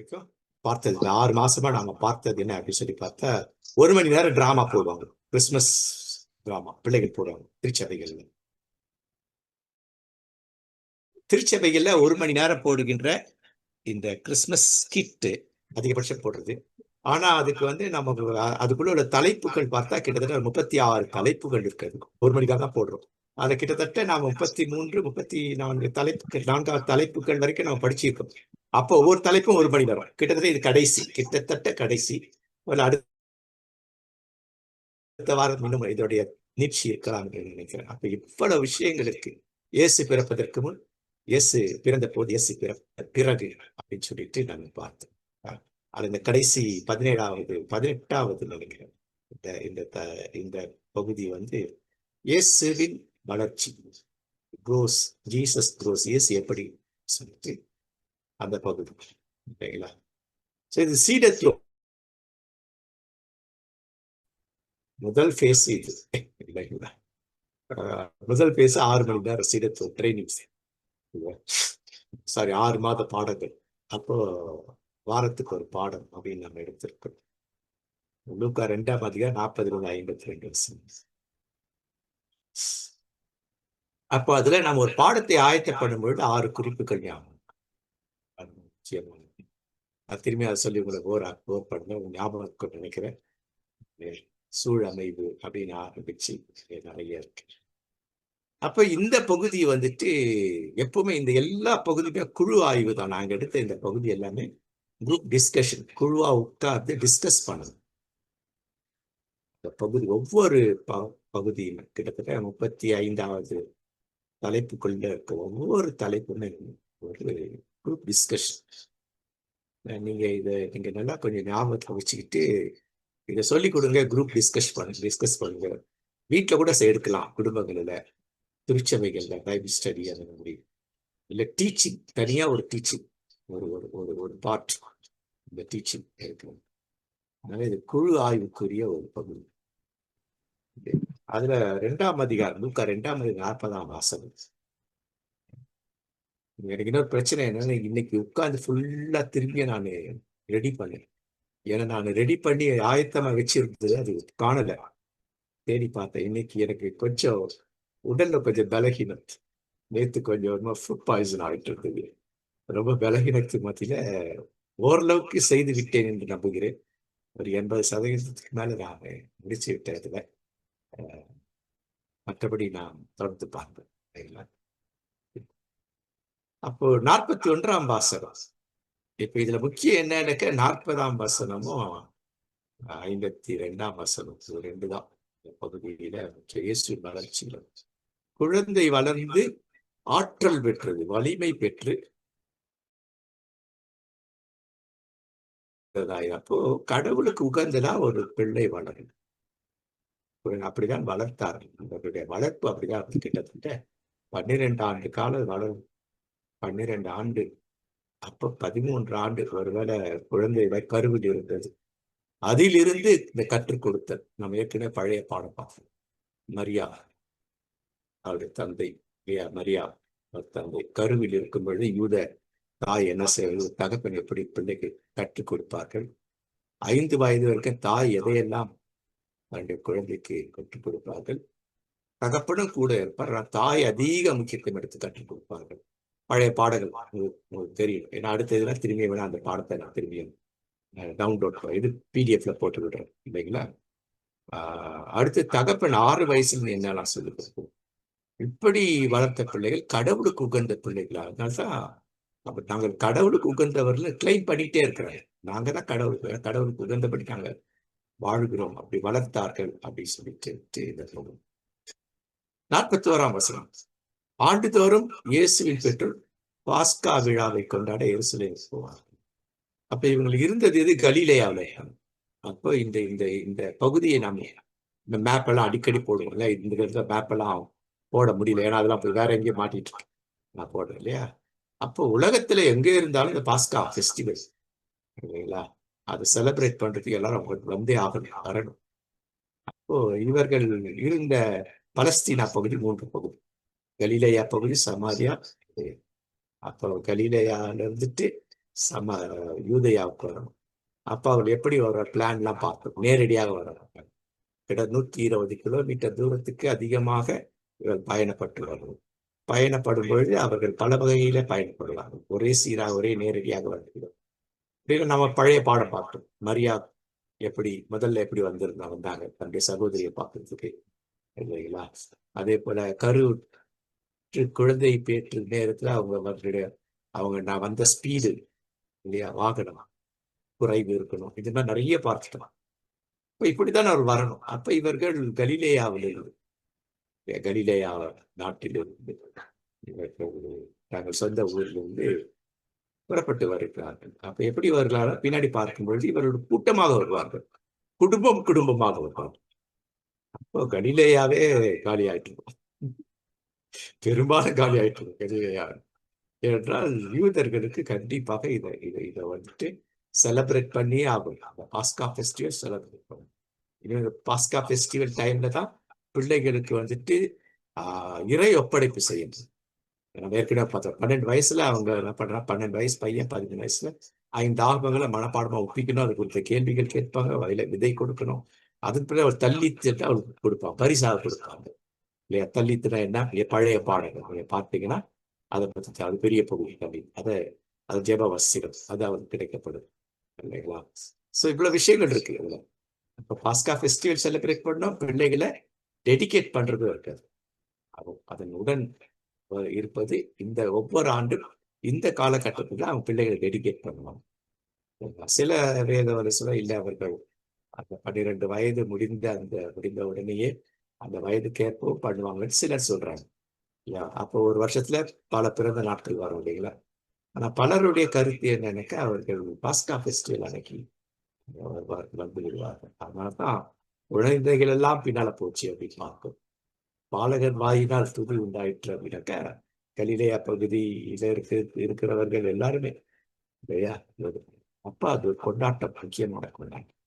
வரைக்கும் பார்த்தது, இந்த 6 மாசமா நாங்க பார்த்தது என்ன அப்படின்னு சொல்லி பார்த்தா, 1 மணி நேரம் டிராமா போடுவாங்க. கிறிஸ்துமஸ் டிராமா பிள்ளைகள் போடுவாங்க திருச்சபைகள்ல. திருச்சபைகள்ல 1 மணி நேரம் போடுகின்ற இந்த கிறிஸ்துமஸ் கிட்டு அதிகபட்சம் போடுறது. ஆனா அதுக்கு நம்ம அதுக்குள்ள உள்ள தலைப்புகள் பார்த்தா கிட்டத்தட்ட 36 தலைப்புகள் இருக்கிறது. 1 மணிக்காக தான் போடுறோம். அதை கிட்டத்தட்ட நாம 33 34 தலைப்புகள், 4 தலைப்புகள் வரைக்கும் நம்ம படிச்சிருக்கோம். அப்போ ஒவ்வொரு தலைப்பும் 1 மணி நேரம். கிட்டத்தட்ட இது கடைசி, கிட்டத்தட்ட கடைசி. அடுத்த வாரம் இன்னும் இதோடைய நீட்சி இருக்கலாம் என்று நினைக்கிறேன். அப்ப இவ்வளவு விஷயங்கள் இருக்கு. இயேசு பிறப்பதற்கு முன், இயேசு பிறந்த போது, இயேசு பிறகு அப்படின்னு சொல்லிட்டு நான் பார்த்தேன். அது இந்த கடைசி 18வது நினைக்கிறேன். இந்த பகுதி இயேசுவின் வளர்ச்சி, க்ரோஸ், ஜீசஸ் க்ரோஸ், இயேசு எப்படி சொல்லிட்டு அந்த பகுதி இல்லைங்களா. இது சீடத்துவ முதல் ஃபேஸ் இது இல்லைங்களா. முதல் ஃபேஸ் 6 மணி நேரம் சீடத்துவ ட்ரைனிங், சாரி 6 மாத பாடங்கள். அப்போ வாரத்துக்கு ஒரு பாடம் அப்படின்னு நம்ம எடுத்திருக்கோம். லூக்கா 2ஆம் அதிகாரம் 40-52. அப்போ அதுல நம்ம ஒரு பாடத்தை ஆயத்தப்படும் பொழுது 6 குறிப்புகள் ஞாபகம். திரும்பி அதை சொல்லி உங்களை போர் பண்ண ஞாபகம் நினைக்கிறேன். சூழமைவு அப்படின்னு ஆரம்பிச்சு நிறைய இருக்கு. அப்ப இந்த பகுதி எப்பவுமே இந்த எல்லா பகுதியுமே குழு ஆய்வு தான். நாங்க எடுத்த இந்த பகுதி எல்லாமே குரூப் டிஸ்கஷன், குழுவா உட்கார்ந்து டிஸ்கஸ் பண்ணணும். இந்த பகுதி ஒவ்வொரு பகுதியும் கிட்டத்தட்ட 35வது தலைப்புக்குள்ள இருக்க ஒவ்வொரு தலைப்புமே ஒரு குரூப் டிஸ்கஷன். நீங்க நல்லா கொஞ்சம் ஞாபகத்தை வச்சுக்கிட்டு இதை சொல்லி கொடுங்க. குரூப் டிஸ்கஸ் பண்ணுங்க. வீட்டில் கூட எடுக்கலாம், குடும்பங்கள்ல, திருச்சபைகள்ல பைபிள் ஸ்டடி அந்த மாதிரி. இல்லை டீச்சிங், தனியா ஒரு டீச்சிங், ஒரு பார்ட் இந்த டீச்சிங் இருக்கு. அதனால இது குழு ஆய்வுக்குரிய ஒரு பகுதி. அதுல 2ஆம் அதிகாரம், லூக்கா 2ஆம் அதிகாரம் 40ஆம் வாசகம். எனக்கு இன்னொரு பிரச்சனை என்னன்னா, இன்னைக்கு உட்கார்ந்து ஃபுல்லா திரும்பிய நான் ரெடி பண்ணேன். ஏன்னா நான் ரெடி பண்ணி ஆயத்தமா வச்சிருந்தது அது காணல. தேடி பார்த்தேன். இன்னைக்கு எனக்கு கொஞ்சம் உடல்ல கொஞ்சம் பலகீனம். நேற்று கொஞ்சம் ஃபுட் பாய்சன் ஆகிட்டு இருந்தது. ரொம்ப பலகீனத்துக்கு மத்தியில ஓரளவுக்கு செய்து விட்டேன் என்று நம்புகிறேன். ஒரு 80% மேல நான் முடிச்சு விட்டேன். இதுல மற்றபடி நான் தொடர்ந்து பார்ப்பேன். அப்போ 41ஆம் வாசகம். இப்ப இதுல முக்கியம் என்னன்னு 40ஆம் வசனமும் 52ஆம் வசனம், 2 தான் பகுதியில இயேசு வளர்ச்சியில. குழந்தை வளர்ந்து ஆற்றல் பெற்றது, வலிமை பெற்று. அப்போ கடவுளுக்கு உகந்ததா ஒரு பிள்ளை வளரும். அப்படிதான் வளர்த்தார்கள். அவருடைய வளர்ப்பு அப்படிதான். கிட்டத்தட்ட 12 ஆண்டு காலம் வளரும். 12 ஆண்டு. அப்ப 13 ஆண்டு ஒருவேளை குழந்தை கருவில் இருந்தது. அதிலிருந்து இந்த கற்றுக் கொடுத்த நம்ம ஏற்கனவே பழைய பாடம் பார்த்தோம். மரியா, அவருடைய தந்தை மரியா தந்தை கருவில் இருக்கும் பொழுது யூத தாய் என்ன செய்வது, தகப்பன் எப்படி பிள்ளைக்கு கற்றுக் கொடுப்பார்கள். 5 வயது வரைக்கும் தாய் எதையெல்லாம் தன்னுடைய குழந்தைக்கு கற்றுக் கொடுப்பார்கள். தகப்பனும் கூட இருப்பார். தாய் அதிக முக்கியத்துவம் எடுத்து கற்றுக் கொடுப்பார்கள். பழைய பாடங்கள் உங்களுக்கு தெரியும். ஏன்னா அடுத்த இதெல்லாம் திரும்பி வேணா அந்த பாடத்தை நான் திரும்பியும் டவுன்லோட் இது பிடிஎஃப்ல போட்டு விடுறேன் இல்லைங்களா. அடுத்து தகப்பன் 6 வயசுல என்னெல்லாம் சொல்லி கொடுப்போம். இப்படி வளர்த்த பிள்ளைகள் கடவுளுக்கு உகந்த பிள்ளைகளா. அதனால்தான் நாங்கள் கடவுளுக்கு உகந்தவர்கள் கிளைம் பண்ணிட்டே இருக்கிறாங்க. நாங்க தான் கடவுளுக்கு உகந்தபடி நாங்க வாழ்கிறோம். அப்படி வளர்த்தார்கள் அப்படின்னு சொல்லிட்டு இந்த 41ஆம் வசனம். ஆண்டுதோறும் இயேசுவின் பெற்றோர் பாஸ்கா விழாவை கொண்டாட எருசலேம் போவார்கள். அப்ப இவங்களுக்கு இருந்தது எது? கலிலேயாவில. அப்போ இந்த பகுதியை நாம இந்த மேப் எல்லாம் அடிக்கடி போடுவோம்ல. இந்த இடத்துல மேப் எல்லாம் போட முடியல, ஏன்னா அதெல்லாம் போய் வேற எங்கேயும் மாட்டிட்டு இருக்கு. நான் போடுறேன் இல்லையா. அப்போ உலகத்துல எங்கே இருந்தாலும் இந்த பாஸ்கா ஃபெஸ்டிவல் இல்லைங்களா, அதை செலிப்ரேட் பண்றதுக்கு எல்லாரும் வந்தே வரணும். அப்போ இவர்கள் இருந்த பலஸ்தீனா பகுதி 3 பகுதி. கலிலேயா பகுதி, சமாரியா. அப்போ கலிலேயால இருந்துட்டு யூதேயாவுக்கு வரணும். அப்ப அவர் எப்படி வர பிளான் எல்லாம் பார்க்கணும், நேரடியாக வரணும். கிட்ட 120 கிலோமீட்டர் தூரத்துக்கு அதிகமாக இவர் பயணப்பட்டு வரணும். பயணப்படும் பொழுது அவர்கள் பல வகையில பயணப்படுவார்கள், ஒரே சீராக ஒரே நேரடியாக வருகிறது. நம்ம பழைய பாடம் பார்த்தோம். மரியா முதல்ல எப்படி வந்தாங்க தன்னுடைய சகோதரியை பார்க்கறதுக்கு, இல்லைங்களா? அதே போல குழந்தை பேற்று நேரத்துல அவங்க நான் வந்த ஸ்பீடு இல்லையா, வாகனம் குறைவு இருக்கணும், இது மாதிரி நிறைய பார்த்துட்டோம். இப்ப இப்படித்தான் அவர் வரணும். அப்ப இவர்கள் கலிலேயா நாட்டிலிருந்து தங்கள் சொந்த ஊரிலிருந்து புறப்பட்டு வருகிறார்கள். அப்ப எப்படி வருகிறார்கள்? பின்னாடி பார்க்கும்பொழுது இவர்கள் கூட்டமாக வருவார்கள், குடும்பமாக வருவார்கள். அப்போ கலிலேயாவே காலி ஆயிட்டு இருக்கும், பெரும்பாலும் காலி ஆயிட்டு இருக்கும் கலிலேயா. ஏனென்றால் யூதர்களுக்கு கண்டிப்பாக இதை வந்துட்டு செலிப்ரேட் பண்ணி ஆகும். பாஸ்கா ஃபெஸ்டிவல் செலிப்ரேட் பண்ணும். பாஸ்கா ஃபெஸ்டிவல் டைம்ல தான் பிள்ளைகளுக்கு வந்துட்டு இறை ஒப்படைப்பு செய்யணும். நம்ம ஏற்கனவே பார்த்தோம், 12 வயசுல அவங்க என்ன பண்றாங்க, 12 வயசு பையன் 15 வயசுல 5 ஆகங்களை மனப்பாடமா ஒப்பிக்கணும். அது குறித்த கேள்விகள் கேட்பாங்க, வயல விதை கொடுக்கணும். அதுக்கு பிறகு அவர் தள்ளித்திட்டு அவருக்கு கொடுப்பாங்க, பரிசாக கொடுப்பாங்க இல்லையா. தள்ளித்துனா என்ன, பழைய பாடங்கள் பார்த்தீங்கன்னா அதை பற்றி அது பெரிய பகுதி தள்ளி, அதை ஜெப வசிரம் அது அவருக்கு கிடைக்கப்படும், இல்லைங்களா? ஸோ இவ்வளவு விஷயங்கள் இருக்கு இவ்வளவு. இப்போ பாஸ்கா ஃபெஸ்டிவல் செலிப்ரேட் பண்ணோம், பிள்ளைகளை டெடிகேட் பண்றதும் இருக்காது. அதனுடன் இருப்பது இந்த ஒவ்வொரு ஆண்டும் இந்த காலகட்டத்தில் அவங்க பிள்ளைகளை டெடிகேட் பண்ணுவாங்க. சில வேத வரிசையில இல்லை, அவர்கள் அந்த 12 வயது முடிந்த உடனேயே அந்த வயதுக்கேற்ப பண்ணுவாங்கன்னு சிலர் சொல்றாங்க. அப்போ ஒரு வருஷத்துல பல பிறந்த நாட்கள் வரும் இல்லைங்களா. ஆனா பலருடைய கருத்து என்னன்னாக்க அவர்கள் பாஸ்கா ஃபெஸ்டிவல் அன்னைக்கு வந்து விடுவார்கள். அதனாலதான் குழந்தைகள் எல்லாம் பின்னால போச்சு அப்படின்னு பார்க்கும். பாலகர் வாயினால் துதி உண்டாயிற்று அப்படின்னாக்க கலிலேயா பகுதியில இருக்கிறவர்கள் எல்லாருமே இல்லையா. அப்ப அது கொண்டாட்டம், முக்கியமான கொண்டாட்டம்,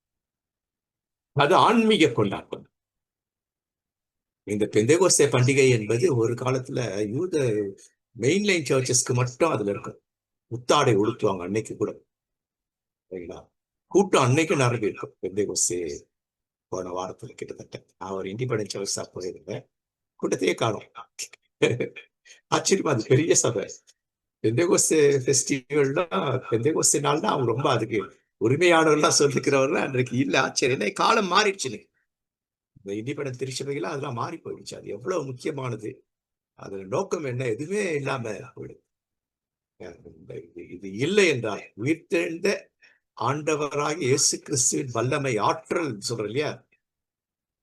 அது ஆன்மீக கொண்டாட்டம். இந்த பெந்தேகோஸ்தே பண்டிகை என்பது ஒரு காலத்துல யூத மெயின்லைன் சர்ச்சஸ்க்கு மட்டும் அதுல இருக்கும். முத்தாடை உடுத்துவாங்க அன்னைக்கு கூட, சரிங்களா. கூட்டம் அன்னைக்கு நிரம்பி இருக்கும். பெந்தேகோஸ்தே போன வாரத்துல கிட்டத்தட்ட நான் ஒரு இண்டிபெண்டன்ட் சர்ச்சா போயிருந்தேன், கூட்டத்தையே காணும். ஆச்சரியமா, அது பெரிய சபை. பெந்தேகோஸ்தே ஃபெஸ்டிவல்னா பெந்தேகோஸ்தே நாள் தான் அவங்க ரொம்ப அதுக்கு உரிமையானவர்கள்லாம் சொல்லிக்கிறவர்கள் அன்றைக்கு இல்ல. ஆச்சரியம், காலம் மாறிடுச்சுன்னு. இந்த இண்டிபெண்டன்ட் திருச்சபைகள் அதெல்லாம் மாறி போயிடுச்சு. அது எவ்வளவு முக்கியமானது, அதுல நோக்கம் என்ன, எதுவுமே இல்லாம போயிடுது. இது இல்லை என்றால் உயிர்த்தெழுந்த ஆண்டவராக இயேசு கிறிஸ்துவின் வல்லமை, ஆற்றல் சொல்ற இல்லையா,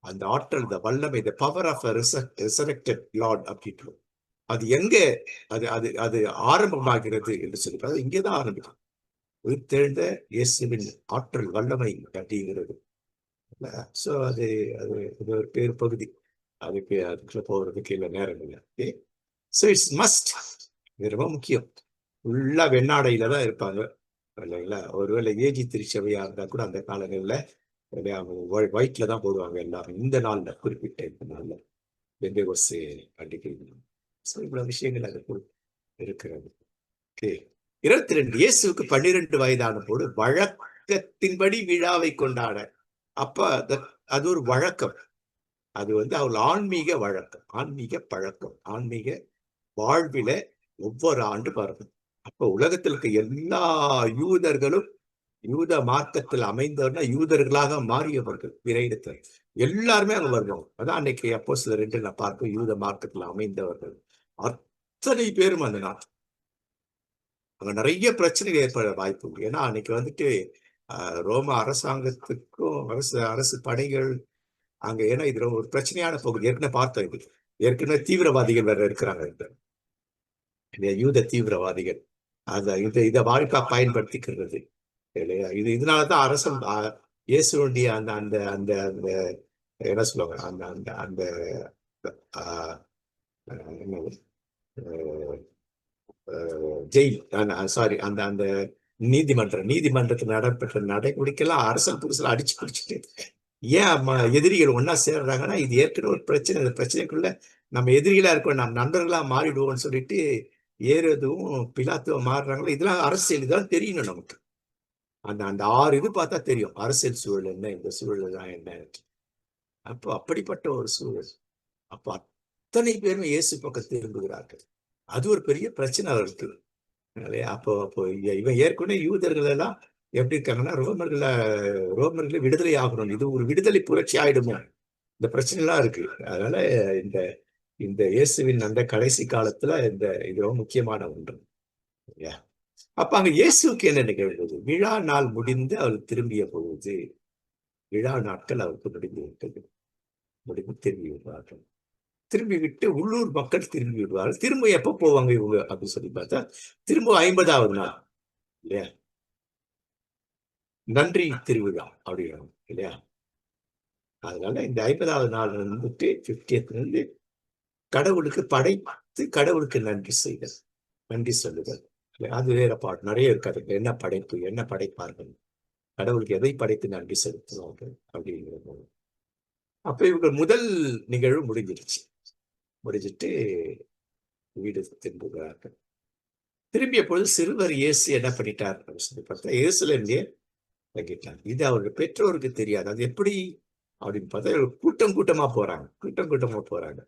அந்த ஆற்றல், இந்த வல்லமை, the power of a resurrected Lord அப்படின்னு அது எங்க அது அது அது ஆரம்பமாகிறது என்று சொல்லி இங்கேதான் ஆரம்பிக்கும். உயிர்த்தெழுந்த இயேசுவின் ஆற்றல் வல்லமை அப்படிங்கிறது. ஸோ அது ஒரு பேர் பகுதி, அதுக்குள்ள போறதுக்கு இல்லை, நேரம் இல்லை. ஸோ இட்ஸ் மஸ்ட், இது ரொம்ப முக்கியம். ஃபுல்லா வெண்ணாடையில தான் இருப்பாங்க, இல்லைங்களா. ஒருவேளை ஏஜி திருச்சபையா இருந்தா கூட அந்த காலங்களில் ஒயிட்ல தான் போடுவாங்க எல்லாரும். இந்த நாள்ல, குறிப்பிட்ட இந்த நாள்ல பெந்தேகோஸ்தே பண்டிகை. ஸோ இவ்வளவு விஷயங்கள் அதுக்குள் இருக்கிறது. 22 இயேசுக்கு 12 வயதான போது வழக்கத்தின்படி விழாவை கொண்டாட. அப்ப அது ஒரு வழக்கம், அது அவள் ஆன்மீக வழக்கம், ஆன்மீக பழக்கம், ஆன்மீக வாழ்வில ஒவ்வொரு ஆண்டு வரணும். அப்ப உலகத்தில் இருக்க எல்லா யூதர்களும் யூத மார்க்கத்தில் அமைந்தவர்னா யூதர்களாக மாறியவர்கள் விரைடத்தில் எல்லாருமே அங்க வருவாங்க. அதான் அன்னைக்கு அப்போஸ்தலர் 2 நான் பார்ப்போம், யூத மார்க்கத்தில் அமைந்தவர்கள் அத்தனை பேரும் அந்த நாட்டு. அங்க நிறைய பிரச்சனைகள் ஏற்பட வாய்ப்பு உண்டு. ஏன்னா அன்னைக்கு ரோம அரசாங்கத்துக்கும் அரசு படைகள் அங்க, ஏன்னா இது ஒரு பிரச்சனையான பகுதி. ஏற்கனவே பார்த்தோம், இது ஏற்கனவே தீவிரவாதிகள் வேற இருக்கிறாங்க, இந்த யூத தீவிரவாதிகள். இதை வாய்ப்பா பயன்படுத்திக்கிறது இல்லையா. இதனாலதான் அரசன் இயேசுடைய அந்த அந்த அந்த அந்த என்ன சொல்லுவாங்க, அந்த அந்த அந்த ஜெயில், சாரி, அந்த அந்த நீதிமன்றத்தில் நடைபெற்ற நடைமுறைக்கெல்லாம் அரசல் புதுசில் அடிச்சு பிடிச்சிட்டு, ஏன் எதிரிகள் ஒன்னா சேர்றாங்கன்னா, இது ஏற்கனவே ஒரு பிரச்சனை. இந்த பிரச்சனைக்குள்ள நம்ம எதிரிகளா இருக்கோம், நம்ம நண்பர்களா மாறிடுவோம்னு சொல்லிட்டு ஏறதும் பிலாத்துவம் மாறுறாங்களோ, இதெல்லாம் அரசியல், இதெல்லாம் தெரியணும் நமக்கு. அந்த அந்த 6 இது பார்த்தா தெரியும் அரசியல் சூழல் என்ன, இந்த சூழல் தான் என்ன. அப்போ அப்படிப்பட்ட ஒரு சூழல். அப்போ அத்தனை பேரும் இயேசு பக்கம் திரும்புகிறார்கள். அது ஒரு பெரிய பிரச்சனை அவருக்கு. அப்போ அப்போ இவன் ஏற்கனவே யூதர்கள் எல்லாம் எப்படி இருக்காங்கன்னா, ரோமர்களை விடுதலை ஆகணும், இது ஒரு விடுதலை புரட்சி ஆயிடுமோ, இந்த பிரச்சனை எல்லாம் இருக்கு. அதனால இந்த இந்த இயேசுவின் அந்த கடைசி காலத்துல இது ரொம்ப முக்கியமான ஒன்று. அப்ப அங்க இயேசுக்கு என்ன நிகழ்ந்தது? விழா நாள் முடிந்து அவர் திரும்பிய பொழுது, விழா நாட்கள் அவருக்கு முடிந்து விட்டது. முடிந்து திரும்பி விடுவார்கள். திரும்பி விட்டு உள்ளூர் மக்கள் திரும்பி விடுவார்கள். திரும்ப எப்ப போவாங்க இவங்க அப்படின்னு சொல்லி பார்த்தா, திரும்ப 50வது நாள் இல்லையா, நன்றி திருவிழா அப்படிங்கிறாங்க இல்லையா. அதனால இந்த 50வது நாள் வந்துட்டு 50th இருந்து கடவுளுக்கு படைத்து கடவுளுக்கு நன்றி செய்தல், நன்றி சொல்லுதல். அது வேற பாட்டு நிறைய இருக்காது. என்ன படைப்பு, என்ன படைப்பார்கள், கடவுளுக்கு எதை படைத்து நன்றி செலுத்துவார்கள் அப்படிங்கிறது. அப்ப இவங்க முதல் நிகழ்வு முடிஞ்சிருச்சு. முடிஞ்சிட்டு வீடு திரும்புகிறார்கள். திரும்பிய பொழுது சிறுவர் இயேசு என்ன பண்ணிட்டார் அப்படின்னு சொல்லி பார்த்தா, இயேசுலேருந்தே தங்கிட்டார். இது அவருடைய பெற்றோருக்கு தெரியாது. அது எப்படி அப்படின்னு பார்த்தா, கூட்டம் கூட்டமா போறாங்க, கூட்டம் கூட்டமா போறாங்க.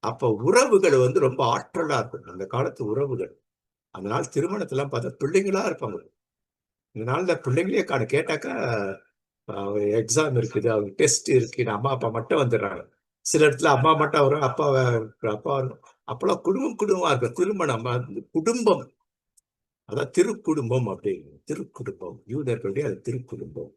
அப்ப உறவுகள் வந்து ரொம்ப ஆற்றலா இருக்கும் அந்த காலத்து உறவுகள். அதனால திருமணத்தெல்லாம் பார்த்தா பிள்ளைங்களா இருப்பாங்க. இந்த நாள்ல பிள்ளைங்களே கேட்டாக்கா எக்ஸாம் இருக்குது, அவங்க டெஸ்ட் இருக்கு, அம்மா அப்பா மட்டும் வந்துடுறாங்க. சில இடத்துல அம்மா மட்டும் வரும், அப்பா வரும். அப்பெல்லாம் குடும்பமா இருக்கும். திருமணம் குடும்பம், அதான் திருக்குடும்பம் அப்படின்னு. திருக்குடும்பம் யூதர்களுடைய அது திருக்குடும்பம்.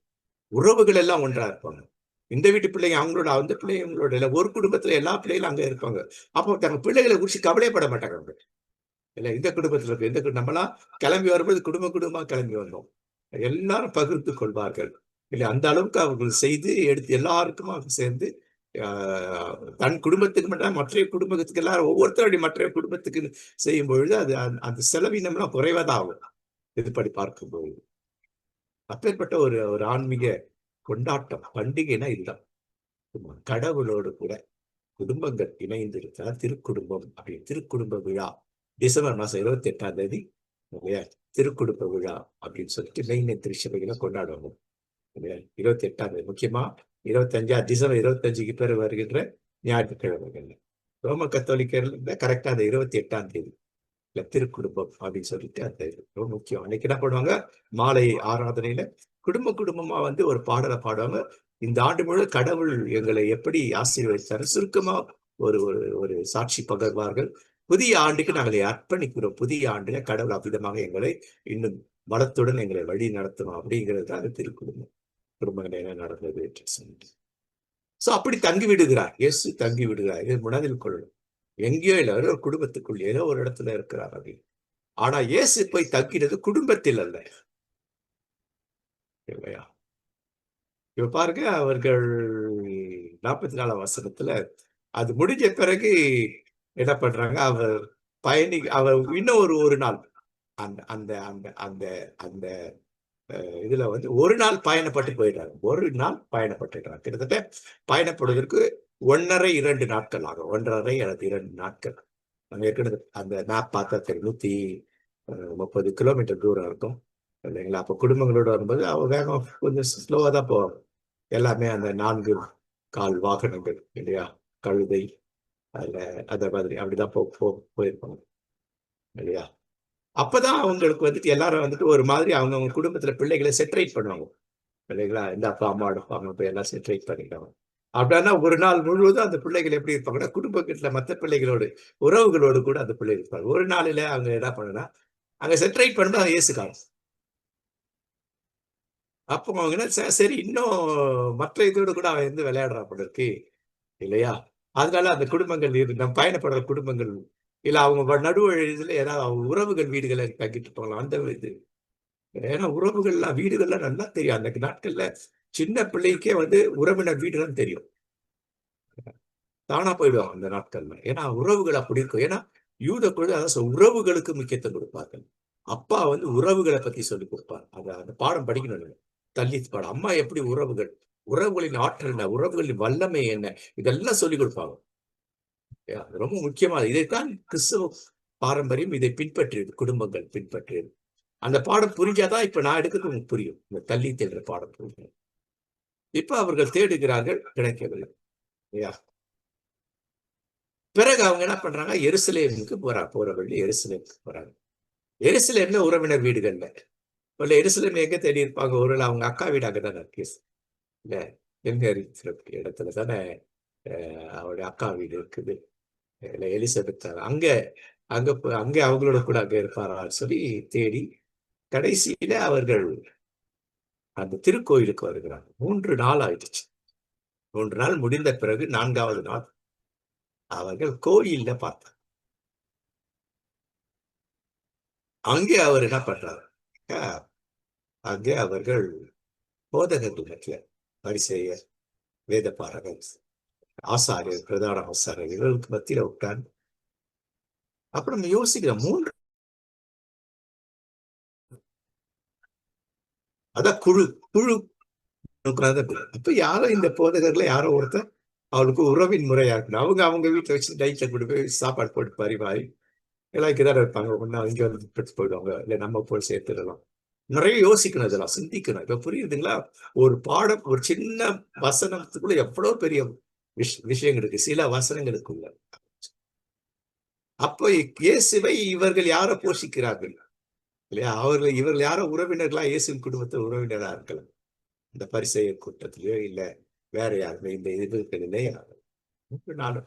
உறவுகள் எல்லாம் ஒன்றா இருப்பாங்க. இந்த வீட்டு பிள்ளைங்க அவங்களோட, அந்த பிள்ளைங்க அவங்களோட, இல்ல ஒரு குடும்பத்துல எல்லா பிள்ளைகளும் அங்க இருப்பாங்க. அப்போ தங்க பிள்ளைகளை குறிச்சு கவலைப்பட மாட்டாங்க அவங்க. இல்ல இந்த குடும்பத்துல இருக்கு, நம்மளாம் கிளம்பி வரும்போது குடும்பமா கிளம்பி வந்தோம். எல்லாரும் பகிர்ந்து கொள்வார்கள். இல்ல அந்த அளவுக்கு அவர்கள் செய்து எடுத்து எல்லாருக்குமா சேர்ந்து தன் குடும்பத்துக்கு மட்டும் மற்ற குடும்பத்துக்கு எல்லாரும் ஒவ்வொருத்தருடைய மற்ற குடும்பத்துக்கு செய்யும் பொழுது அது அந்த செலவினம்லாம் குறைவதான் ஆகும். இதுபடி பார்க்கும்போது அப்பேற்பட்ட ஒரு ஒரு ஆன்மீக கொண்டாட்டம், பண்டிகைனா இதுதான். கடவுளோடு கூட குடும்பங்கள் இணைந்து இருக்கிற திருக்குடும்பம் அப்படின்னு. திருக்குடும்ப விழா டிசம்பர் மாசம் 28ஆம் தேதி திருக்குடும்ப விழா அப்படின்னு சொல்லிட்டு மெயின் திருச்சபைகளை கொண்டாடுவாங்க. 28ஆம் தேதி முக்கியமா 25 டிசம்பர் 25க்கு பிறகு வருகின்ற ஞாயிற்றுக்கிழமைகள். ரோம கத்தோலிக்கர் கரெக்டா அந்த 28ஆம் தேதி இல்ல திருக்குடும்பம் அப்படின்னு சொல்லிட்டு அந்த ரொம்ப முக்கியம். அன்னைக்கு என்ன பண்ணுவாங்க, மாலை ஆராதனையில குடும்பமா வந்து ஒரு பாடலை பாடுவாங்க. இந்த ஆண்டு முழு கடவுள் எங்களை எப்படி ஆசீர்வதித்தாரு சுருக்கமா ஒரு ஒரு சாட்சி பகர்வார்கள். புதிய ஆண்டுக்கு நாங்களை அர்ப்பணிக்கிறோம், புதிய ஆண்டுல கடவுள் அவ்விதமாக எங்களை இன்னும் பலத்துடன் எங்களை வழி நடத்தணும் அப்படிங்கிறது தான் அந்த திருக்குடும்பம். குடும்பங்கள் என்ன நடந்தது என்று சொல்லிட்டு சோ அப்படி தங்கி விடுகிறார் இயேசு, தங்கி விடுகிறார். இது மனதில் கொள்ளணும். எங்கேயோ இல்லை, ஒரு குடும்பத்துக்குள் ஏதோ ஒரு இடத்துல இருக்கிறார் அப்படின்னு. ஆனா இயேசு போய் தங்கினது குடும்பத்தில் அல்ல இல்லையா. இப்ப பாருங்க, அவர்கள் 44ஆம் வசனத்துல அது முடிஞ்ச பிறகு என்ன பண்றாங்க, அவர் இன்னும் ஒரு நாள் அந்த அந்த அந்த அந்த அந்த இதுல வந்து ஒரு நாள் பயணப்பட்டு போயிடுறாங்க. ஒரு நாள் பயணப்பட்டுறாங்க. கிட்டத்தட்ட பயணப்படுவதற்கு 1½ 2 நாட்கள் ஆகும். 1½ அல்லது 2 நாட்கள். நம்ம ஏற்கனவே அந்த மேப் பார்த்தா தெரியும். 130 கிலோமீட்டர் தூரம் இருக்கும் இல்லைங்களா. அப்ப குடும்பங்களோட வரும்போது அவ வேகம் கொஞ்சம் ஸ்லோவா தான் போவாங்க. எல்லாமே அந்த 4 கால் வாகனங்கள் இல்லையா, கழுதை அதுல அந்த மாதிரி அப்படிதான் போயிருப்பாங்க இல்லையா. அப்பதான் அவங்களுக்கு வந்துட்டு எல்லாரும் வந்துட்டு ஒரு மாதிரி அவங்க குடும்பத்துல பிள்ளைகளை செட்டரேட் பண்ணுவாங்க இல்லைங்களா. இந்த அப்பா அம்மா எடுப்பாங்க, போய் எல்லாம் செட்டரேட் பண்ணிடுவாங்க. அப்படின்னா ஒரு நாள் முழுவதும் அந்த பிள்ளைகள் எப்படி இருப்பாங்கன்னா, குடும்பத்துல மற்ற பிள்ளைகளோடு உறவுகளோடு கூட அந்த பிள்ளை இருப்பாங்க. ஒரு நாளில அவங்க என்ன பண்ணுனா, அங்க செட்டரேட் பண்ணும்போது இயேசு காலம். அப்போ அவங்க என்ன சரி இன்னும் மற்ற இதோட கூட அவன் வந்து விளையாடுறான் போல இருக்கு இல்லையா. அதனால அந்த குடும்பங்கள் நம்ம பயணப்படுற குடும்பங்கள் இல்ல அவங்க நடுவழியில ஏதாவது அவங்க உறவுகள் வீடுகளை தங்கிட்டு போகலாம் அந்த இது. ஏன்னா உறவுகள்லாம் வீடுகள்லாம் நல்லா தெரியும் அந்த நாட்கள்ல. சின்ன பிள்ளைக்கே வந்து உறவினர் வீடுலாம் தெரியும். தானா போயிடுவாங்க அந்த நாட்கள்ல. ஏன்னா உறவுகள் அப்படி இருக்கும். ஏன்னா யூத குழந்தை அதான் உறவுகளுக்கு முக்கியத்துவம் கொடுப்பார்கள். அப்பா வந்து உறவுகளை பத்தி சொல்லிக் கொடுப்பார். அந்த பாடம் படிக்கணும் நீங்க. தலித் பாடம். அம்மா எப்படி உறவுகள், உறவுகளின் ஆற்றல் என்ன, உறவுகளின் வல்லமை என்ன, இதெல்லாம் சொல்லிக் கொடுப்பாங்க. ரொம்ப முக்கியமானது. இதைத்தான் கிறிஸ்துவ பாரம்பரியம் இதை பின்பற்றியது, குடும்பங்கள் பின்பற்றியது. அந்த பாடம் புரிஞ்சாதான் இப்ப நான் எடுக்கிறது உங்களுக்கு புரியும். இந்த தள்ளி தேடுற பாடம் புரியும். இப்ப அவர்கள் தேடுகிறார்கள், கிடைக்கவில்லை. பிறகு அவங்க என்ன பண்றாங்க, எருசலேமுக்கு போற வழி எருசலேமுக்கு போறாங்க. எருசலேம்ல உறவினர் வீடுகள்ல இல்ல, எருசலேம் எங்க தேடி இருப்பாங்க, ஒரு அவங்க அக்கா வீடு அங்கதானே இருக்கு இல்ல, எங்க இடத்துல தானே அவருடைய அக்கா வீடு இருக்குது இல்ல, எலிசபெத் அங்க அங்க அங்க அவங்களோட கூட அங்க இருப்பாரான்னு சொல்லி தேடி கடைசியில அவர்கள் அந்த திருக்கோயிலுக்கு வருகிறாங்க. 3 நாள் ஆயிடுச்சு. 3 நாள் முடிந்த பிறகு 4வது நாள் அவர்கள் கோயில்ல பார்த்தார். அங்கே அவர் என்ன பண்றாரு, அங்கே அவர்கள் போதகர் பரிசேயர், வேத பாரகர், ஆசாரியர், பிரதான ஆசாரியர் இவர்களுக்கு மத்தியில உட்கார்ந்து அப்புறம் நம்ம யோசிக்கிறோம், 3 அதான் குழு குழு. அப்ப யாரோ இந்த போதகர்ல யாரோ ஒருத்தர் அவளுக்கு உறவின் முறையா இருக்கணும். அவங்க வீட்டுல வச்சு நைட்ல கொண்டு போய் சாப்பாடு போட்டு பரிமாறி எல்லாம் இங்கதான் இருப்பாங்க. ஒன்னா இங்க வந்து போயிடுவாங்க, இல்ல நம்ம போய் சேர்த்துடலாம். நிறைய யோசிக்கணும், இதெல்லாம் சிந்திக்கணும். இப்ப புரியுதுங்களா? ஒரு பாடம், ஒரு சின்ன வசனத்துக்குள்ள எவ்வளவு பெரிய விஷயங்கள் இருக்கு, சில வசனங்களுக்குள்ள. அப்போ இயேசுவை இவர்கள் யாரோ போஷிக்கிறார்கள் இல்லையா? இவர்கள் யாரோ உறவினர்களா, இயேசுவின் குடும்பத்தில் உறவினரா இருக்கலாம். இந்த பரிசேயர் கூட்டத்திலயோ இல்ல வேற யாருமே இந்த இதுகளிலே நானும்.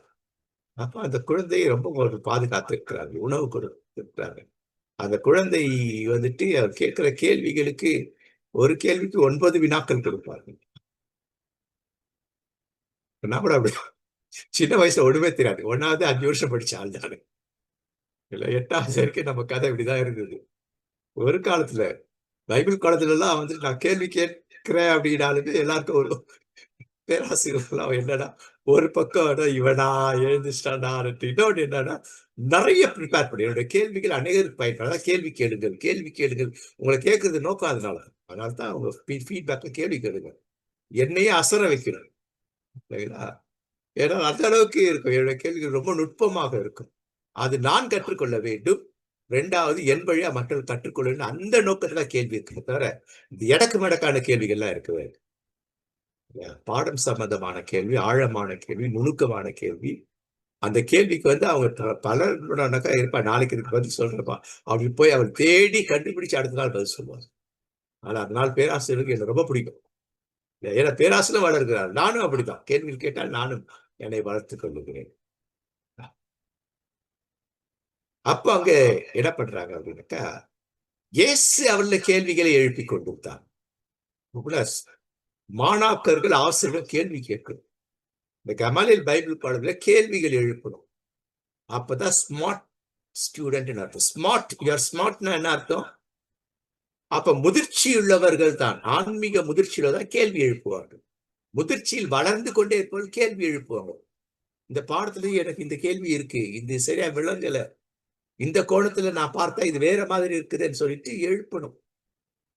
அப்ப அந்த குழந்தையை ரொம்ப ஒரு பாதுகாத்து இருக்கிறார்கள், உணவு கொடுத்திருக்கிறார்கள். அந்த குழந்தை வந்துட்டு அவர் கேட்கிற கேள்விகளுக்கு ஒரு கேள்விக்கு 9 வினாக்கள் கொடுப்பார்கள். நான் கூட அப்படி சின்ன வயசுல ஒண்ணுமே தெரியாது. 1வது 5 வருஷம் படிச்ச ஆள் தானே. இல்ல 8வது வரைக்கும் நம்ம கதை இப்படிதான் இருந்தது. ஒரு காலத்துல பைபிள் காலத்துல எல்லாம் வந்துட்டு நான் கேள்வி கேட்கிறேன் அப்படின்னாலுமே எல்லாருக்கும் ஒரு பேராசிரியர்கள் என்னன்னா, ஒரு பக்கம் இவனா எழுந்துட்டானா, இன்னொன்று என்னன்னா நிறைய ப்ரிப்பேர் பண்ணி என்னுடைய கேள்விகள் அநேகருக்கு பயன்படாத. கேள்வி கேளுங்கள், கேள்வி கேளுங்கள். உங்களை கேட்கறது நோக்கம் அதனால தான் உங்க ஃபீட்பேக்ல கேள்வி கேளுங்க. என்னையே அசர வைக்கணும் இல்லைங்களா? ஏன்னா அந்த அளவுக்கு இருக்கும், என்னுடைய கேள்விகள் ரொம்ப நுட்பமாக இருக்கும். அது நான் கற்றுக்கொள்ள வேண்டும். 2வது என் வழியா மக்கள் கற்றுக்கொள்ள வேண்டும். அந்த நோக்கத்துல கேள்வி இருக்கு தவிர இந்த எடக்கு மடக்கான கேள்விகள்லாம் இருக்குது. பாடம் சம்பந்தமான கேள்வி, ஆழமான கேள்வி, நுணுக்கமான கேள்வி. அந்த கேள்விக்கு அவங்க பலருனாக்கா இருப்பா, நாளைக்கு இதுக்கு பதில் சொல்றப்பா அப்படி போய் அவர் தேடி கண்டுபிடிச்சு அடுத்த நாள் பதில் சொல்லுவார். ஆனா அதனால பேராசிரியருக்கு எனக்கு ரொம்ப பிடிக்கும். ஏன்னா பேராசிரியர் வளர்கிறார். நானும் அப்படித்தான், கேள்வி கேட்டால் நானும் என்னை வளர்த்துக் கொள்ளுகிறேன். அப்ப அங்க என்ன பண்றாங்க அப்படின்னாக்கா, இயேசு அவர்கள கேள்விகளை எழுப்பி கொண்டிருந்தார். மாணாக்கர்கள் ஆசிரியர்கள் கேள்வி கேட்கணும். இந்த கமாலியல் பைபிள் பாடத்துல கேள்விகள் எழுப்பணும். அப்பதான் ஸ்மார்ட் ஸ்டூடெண்ட் அர்த்தம். ஸ்மார்ட், யூஆர் ஸ்மார்ட்னா என்ன அர்த்தம்? அப்ப முதிர்ச்சி உள்ளவர்கள் தான், ஆன்மீக முதிர்ச்சியில தான் கேள்வி எழுப்புவார்கள். முதிர்ச்சியில் வளர்ந்து கொண்டே இருப்பவர்கள் கேள்வி எழுப்புவாங்க. இந்த பாடத்துலயும் எனக்கு இந்த கேள்வி இருக்கு, இது சரியா விளங்கல, இந்த கோணத்துல நான் பார்த்தா இது வேற மாதிரி இருக்குதுன்னு சொல்லிட்டு எழுப்பணும்.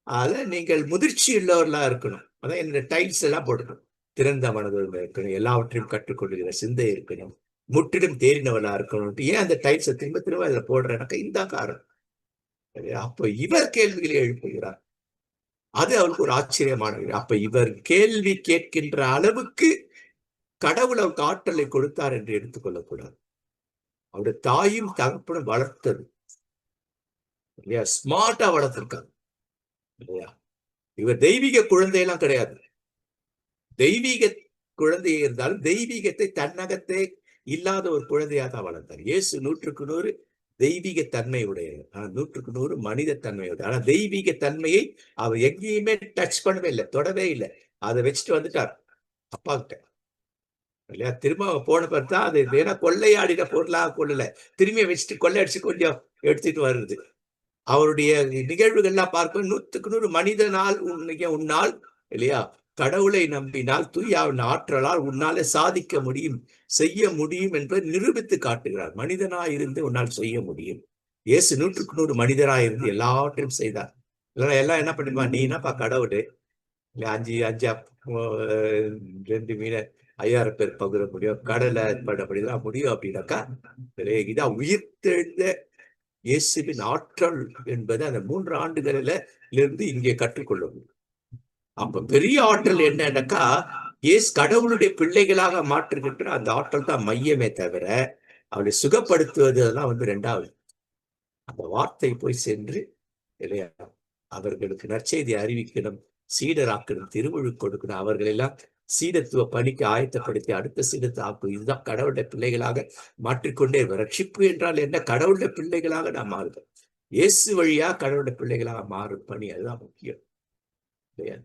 அத நீங்கள் முதிர்ச்சி உள்ளவர்களா இருக்கணும். அதான் என்னோட டைல்ஸ் எல்லாம் போடணும். திறந்த மனதுடன் இருக்கணும், எல்லாவற்றையும் கற்றுக்கொள்ளுகிற சிந்தை இருக்கணும், முற்றிலும் தேறினவளா இருக்கணும். ஏன் அந்த டைல்ஸை திரும்ப திரும்ப அதுல போடுறேன்னாக்கா இந்த காரணம். அப்ப இவர் கேள்விகளை எழுப்புகிறார். அது அவருக்கு ஒரு ஆச்சரியமானது. அப்ப இவர் கேள்வி கேட்கின்ற அளவுக்கு கடவுள் அவருக்கு ஆற்றலை கொடுத்தார் என்று எடுத்துக்கொள்ளக்கூடாது. அவருடைய தாயும் தகப்பனும் வளர்த்தது இல்லையா, ஸ்மார்ட்டா வளர்த்திருக்காங்க இல்லையா. இவர் தெய்வீக குழந்தையெல்லாம் கிடையாது. தெய்வீக குழந்தையே இருந்தாலும் தெய்வீகத்தை தன்னகத்தே இல்லாத ஒரு குழந்தையா தான் வளர்த்தார். இயேசு 100க்கு 100 தெய்வீக தன்மை உடையவர், 100க்கு 100 மனித தன்மையோட. ஆனா தெய்வீக தன்மையை அவர் எங்கேயுமே டச் பண்ணவே இல்லை, தொடவே இல்லை. அதை வச்சுட்டு வந்துட்டார் அப்பா கிட்ட இல்லையா. திரும்ப போன பிறகு தான் அது ஏன்னா கொள்ளையாடின பொருளாக கொள்ளல, திரும்பிய வச்சுட்டு கொள்ளையடிச்சு கொஞ்சம் எடுத்துட்டு வருது. அவருடைய நிகழ்வுகள்லாம் பார்க்க 100க்கு 100 மனிதனால் உன்னால் இல்லையா, கடவுளை நம்பினால் தூய ஆற்றலால் உன்னால சாதிக்க முடியும், செய்ய முடியும் என்பதை நிரூபித்து காட்டுகிறார். மனிதனாய் இருந்து உன்னால் செய்ய முடியும். இயேசு 100க்கு 100 மனிதராய் இருந்து எல்லாவற்றையும் செய்தார். எல்லாம் என்ன பண்ணுமா, நீ என்னப்பா கடவுள் இல்ல, 5 2 மீனை 5000 பேர் பகிர முடியும், கடலை பண்ண முடியும் அப்படின்னாக்கா, இதான் உயிர் தெழுந்த இயேசுவின் ஆற்றல் என்பது அந்த 3 ஆண்டுகளில இருந்து இங்கே கற்றுக்கொள்ள முடியும். அப்ப பெரிய ஆற்றல் என்னன்னாக்கா, கடவுளுடைய பிள்ளைகளாக மாற்றுகின்ற அந்த ஆற்றல் தான் மையமே தவிர, அவரை சுகப்படுத்துவது அதெல்லாம் இரண்டாவது. அந்த வார்த்தை போய் சென்று இல்லையா, அவர்களுக்கு நற்செய்தி அறிவிக்கணும், சீடராக்கணும், திருமுழுக்கு கொடுக்கணும், அவர்கள் எல்லாம் சீடத்துவ பணிக்கு ஆயத்தப்படுத்தி அடுத்த சீடத்தை ஆக்கும். இதுதான் கடவுளுடைய பிள்ளைகளாக மாற்றிக்கொண்டே இருக்கும். ரட்சிப்பு என்றால் என்ன? கடவுளுடைய பிள்ளைகளாக நாம் மாறுதல். இயேசு வழியா கடவுளுடைய பிள்ளைகளாக மாறும் பணி, அதுதான் முக்கியம் இல்லையா?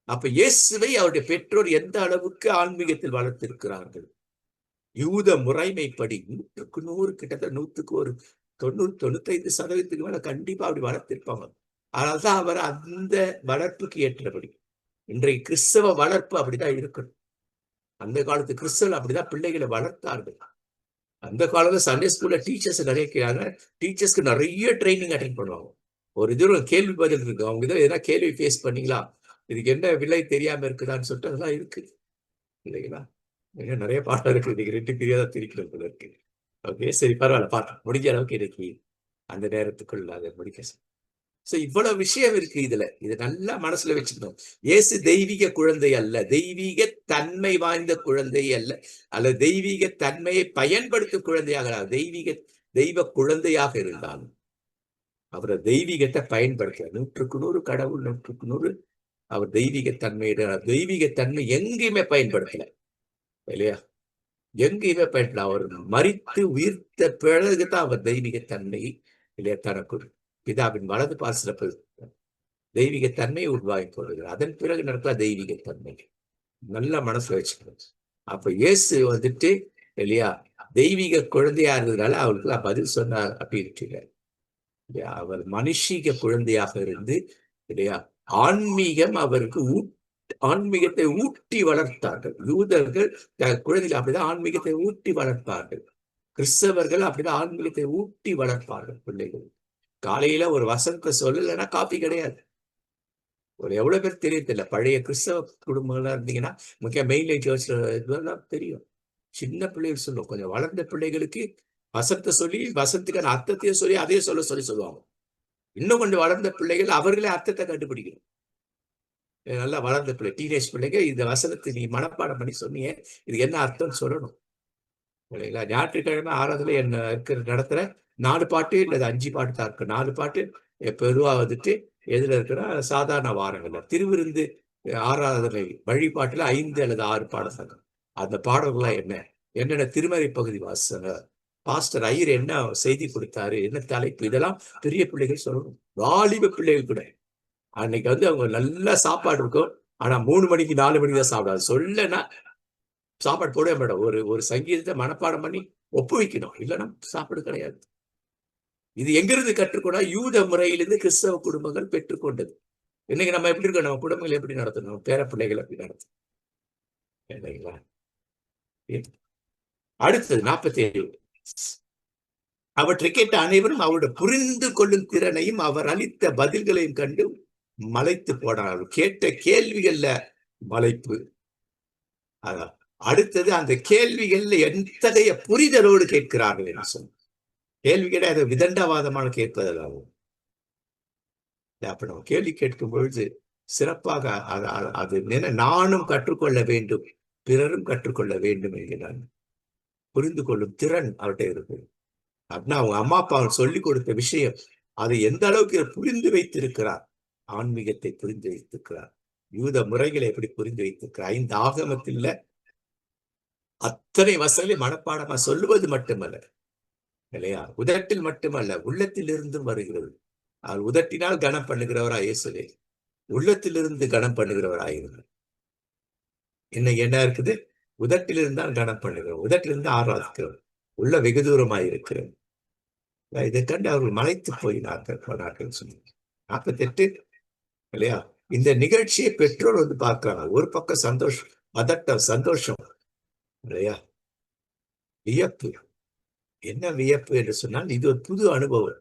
அப்ப இயேசுவை அவருடைய பெற்றோர் எந்த அளவுக்கு ஆன்மீகத்தில் வளர்த்திருக்கிறார்கள்? யூத முறைமைப்படி 100க்கு 100 கிட்டத்தட்ட 100க்கு ஒரு 90-95% மேல கண்டிப்பா அப்படி வளர்த்திருப்பாங்க. அதனால்தான் அவர் அந்த வளர்ப்புக்கு ஏற்றபடி. இன்றைக்கு கிறிஸ்தவ வளர்ப்பு அப்படிதான் இருக்கணும். அந்த காலத்து கிறிஸ்தவர்கள் அப்படிதான் பிள்ளைகளை வளர்த்தார்கள். அந்த காலத்துல சண்டே ஸ்கூல்ல டீச்சர்ஸ் நிறைய கேட்கிறாங்க. டீச்சர்ஸ்க்கு நிறைய ட்ரைனிங் அட்டென்ட் பண்ணுவாங்க. ஒரு இது கேள்வி பதில் இருக்கு. அவங்க இதை எதனா கேள்வி ஃபேஸ் பண்ணீங்களா, இதுக்கு என்ன விலை தெரியாம இருக்குதான்னு சொல்லிட்டு அதெல்லாம் இருக்கு இல்லைங்களா? நிறைய பாடம் இருக்கு. இன்னைக்கு 2 பீரியடா திரிக்கிறது இருக்கு. ஓகே, சரி, பரவாயில்ல, பார்த்தோம். முடிஞ்ச அளவுக்கு இன்னைக்கு அந்த நேரத்துக்குள் அதை முடிக்க. சோ இவ்வளவு விஷயம் இருக்கு இதுல. இது நல்லா மனசுல வச்சுக்கணும். இயேசு தெய்வீக குழந்தை அல்ல, தெய்வீக தன்மை வாய்ந்த குழந்தை அல்ல, அல்லது தெய்வீக தன்மையை பயன்படுத்தும் குழந்தையாக, தெய்வ குழந்தையாக இருந்தாலும் அவரை தெய்வீகத்தை பயன்படுத்த 100க்கு 100 கடவுள், 100க்கு 100 அவர் தெய்வீக தன்மை எங்கேயுமே பயன்படுத்தல இல்லையா? எங்கேயுமே பயன்பட அவர் மரித்து உயிர்த்த பிறகுதான் அவர் தெய்வீக தன்மை இல்லையா தனக்கு பிதாவின் வலது பாசிறப்பு தெய்வீக தன்மையை உருவாகி கொள்கிறார். அதன் பிறகு நடக்கிற தெய்வீக தன்மை நல்லா மனசுல வச்சுக்கணும். அப்ப இயேசு இல்லையா தெய்வீக குழந்தையா இருந்ததுனால அவருக்கு பதில் சொன்னார் அப்படின்னு. அவர் மனுஷீக குழந்தையாக இருந்து இல்லையா ஆன்மீகம் அவருக்கு ஆன்மீகத்தை ஊட்டி வளர்த்தார்கள். யூதர்கள் குழந்தைகள் அப்படிதான் ஆன்மீகத்தை ஊட்டி வளர்ப்பார்கள். கிறிஸ்தவர்கள் அப்படிதான் ஆன்மீகத்தை ஊட்டி வளர்ப்பார்கள் பிள்ளைகள். காலையில ஒரு வசனத்தை சொல்லலைன்னா காப்பி கிடையாது. ஒரு எவ்வளவு பேர் தெரியல. பழைய கிறிஸ்தவ குடும்பங்களா இருந்தீங்கன்னா முக்கியம் மெயின்லைன் சர்ச்ல தெரியும். சின்ன பிள்ளைகள் சொல்லும், கொஞ்சம் வளர்ந்த பிள்ளைகளுக்கு வசனத்தை சொல்லி வசனத்துக்கான அர்த்தத்தையும் சொல்லி அதே சொல்லுவாங்க. இன்னும் கொஞ்சம் வளர்ந்த பிள்ளைகள் அவர்களே அர்த்தத்தை கண்டுபிடிக்கணும். நல்லா வளர்ந்த பிள்ளை, டீனேஜ் பிள்ளைங்க இந்த வசனத்தை நீ மனப்பாடம் பண்ணி சொன்னீங்க, இது என்ன அர்த்தம்னு சொல்லணும் இல்லைங்களா? ஞாயிற்றுக்கிழமை ஆராதனை என்ன நடத்துற 4 பாட்டு இல்லது 5 பாட்டு தான் இருக்கு. 4 பாட்டு பொதுவா எதுல இருக்குன்னா சாதாரண வாரங்கள்ல திருவிருந்து ஆராதனை வழிபாட்டுல 5 அல்லது 6 பாடல். அந்த பாடல்கள்லாம் என்னென்ன திருமறை பகுதி வாசங்க, பாஸ்டர் ஐயர் என்ன செய்தி கொடுத்தாரு, என்ன தலைப்பு, இதெல்லாம் பெரிய பிள்ளைகள் சொல்லணும். வாலிப பிள்ளைகள் கூட அன்னைக்கு அவங்க நல்லா சாப்பாடு இருக்கும். ஆனா 3 மணிக்கு 4 மணிக்கு தான் சாப்பிடாது. சொல்லனா சாப்பாடு போடவே மாட்டோம். ஒரு சங்கீதத்தை மனப்பாடம் பண்ணி ஒப்பு வைக்கணும், இல்லைன்னா சாப்பாடு கிடையாது. இது எங்கிருந்து கற்றுக்கொண்டா யூத முறையிலிருந்து கிறிஸ்தவ குடும்பங்கள் பெற்றுக்கொண்டது. இன்னைக்கு நம்ம எப்படி இருக்கோம், நம்ம குடும்பங்களை எப்படி நடத்தணும், பேர பிள்ளைகள் எப்படி நடத்தணும் இல்லைங்களா? அடுத்தது 47. அவற்றை கேட்ட அனைவரும் அவருடைய புரிந்து கொள்ளும் திறனையும் அவர் அளித்த பதில்களையும் கண்டு மலைத்து போனார்கள். கேட்ட கேள்விகள்ல மலைப்பு. அதான் அடுத்தது அந்த கேள்விகள்ல எத்தகைய புரிதலோடு கேட்கிறார்கள் என்று சொன்ன கேள்வி கிடையாது, விதண்டாவாதமான கேட்பதாகும். அப்ப நம்ம கேள்வி கேட்கும் பொழுது சிறப்பாக அது நானும் கற்றுக்கொள்ள வேண்டும், பிறரும் கற்றுக்கொள்ள வேண்டும் என்கிறான். புரிந்து கொள்ளும் திறன் அவர்கிட்ட இருக்கு. அப்படின்னா அவங்க அம்மா அப்பா சொல்லிக் கொடுத்த விஷயம் அதை எந்த அளவுக்கு புரிந்து வைத்திருக்கிறார், ஆன்மீகத்தை புரிந்து வைத்திருக்கிறார், யூத முறைகளை எப்படி புரிந்து வைத்திருக்கிறார். 5 ஆகமத்தில் அத்தனை வசனங்களை மனப்பாடமா சொல்லுவது மட்டுமல்ல இல்லையா, உதட்டில் மட்டுமல்ல உள்ளத்தில் இருந்தும் வருகிறது. அவர் உதட்டினால் கனம் பண்ணுகிறவரா இயேசுவே, உள்ளத்திலிருந்து கனம் பண்ணுகிறவராயிருந்தார். இன்னைக்கு என்ன இருக்குது, உதட்டிலிருந்தான் கனம் பண்ணுகிறோம், உதட்டிலிருந்து ஆராதிக்கிறோம், உள்ள வெகு தூரமாய் இருக்கிறோம். இதை கண்டு அவர்கள் மலைத்து போயினார்கள் சொல்லி 48 இல்லையா. இந்த நிகழ்ச்சியை பெற்றோர் பார்க்கிறாங்க. ஒரு பக்கம் சந்தோஷம், பதட்டம், சந்தோஷம் இல்லையா, வியப்பு. என்ன வியப்பு என்று சொன்னால் இது ஒரு புது அனுபவம்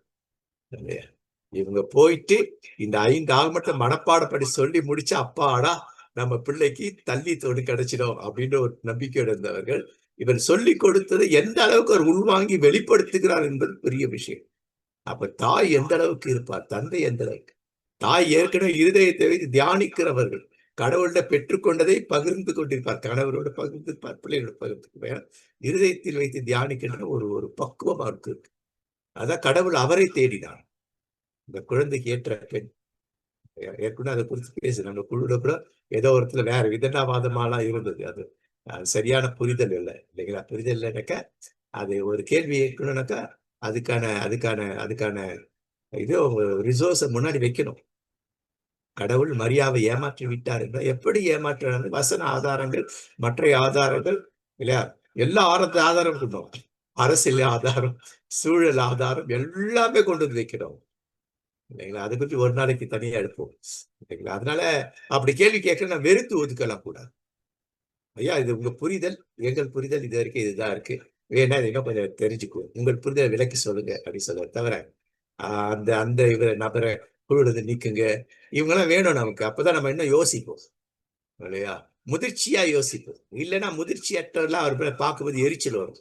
இல்லையா. இவங்க போயிட்டு இந்த 5 ஆகமத்தை மனப்பாடப்படி சொல்லி முடிச்ச அப்பாடா நம்ம பிள்ளைக்கு தள்ளி தோடு கிடைச்சிடும் அப்படின்ற ஒரு நம்பிக்கையோடு இருந்தவர்கள் இவர் சொல்லி கொடுத்ததை எந்த அளவுக்கு அவர் உள்வாங்கி வெளிப்படுத்துகிறார் என்பது பெரிய விஷயம். அப்ப தாய் எந்த அளவுக்கு இருப்பார், தந்தை எந்த அளவுக்கு. தாய் ஏற்கனவே இருதயத்தை வைத்து தியானிக்கிறவர்கள், கடவுள்கிட்ட பெற்றுக்கொண்டதை பகிர்ந்து கொண்டிருப்பார், கணவரோடு பகிர்ந்திருப்பார், பிள்ளைகளோடு பகிர்ந்து இருதயத்தில் வைத்து தியானிக்கின்ற ஒரு ஒரு பக்குவம் அவருக்கு இருக்கு. அதான் கடவுள் அவரை தேடினார், இந்த குழந்தைக்கு ஏற்ற பெண். ஏற்கனவே அதை குறித்து பேசு, நம்ம குழுல கூட ஏதோ ஒருத்துல வேற விதண்டாவாதமாலாம் இருந்தது. அது சரியான புரிதல் இல்லை இல்லைங்களா? புரிதல் இல்லைனாக்கா அது ஒரு கேள்வி கேட்கணும்னாக்கா அதுக்கான அதுக்கான அதுக்கான இது ரிசோர்ஸை முன்னாடி வைக்கணும். கடவுள் மரியாவை ஏமாற்றி விட்டார் என்றால் எப்படி ஏமாற்றாரு? வசன ஆதாரங்கள், மற்ற ஆதாரங்கள் இல்லையா? எல்லா ஆதாரம் கொண்டோம், அரசியல் ஆதாரம், சூழல் ஆதாரம் எல்லாமே கொண்டு வந்து வைக்கிறோம் இல்லைங்களா? அதை பற்றி ஒரு நாளைக்கு தனியா எடுப்போம் இல்லைங்களா? அதனால அப்படி கேள்வி கேட்க நான் வெறுத்து ஒதுக்கலாம் கூடாது. ஐயா, இது உங்க புரிதல், எங்கள் புரிதல் இது வரைக்கும் இதுதான் இருக்கு, வேணா இன்னும் கொஞ்சம் தெரிஞ்சுக்குவோம், உங்கள் புரிதலை விலக்கி சொல்லுங்க அப்படின்னு சொல்ல தவிர அந்த அந்த இவரை நபரை குழுது நீக்குங்க, இவங்கெல்லாம் வேணும் நமக்கு. அப்பதான் நம்ம இன்னும் யோசிப்போம் இல்லையா? முதிர்ச்சியா யோசிப்போம். இல்லைன்னா முதிர்ச்சியற்றவர்களா அவர் மேல பார்க்கும்போது எரிச்சல் வரும்.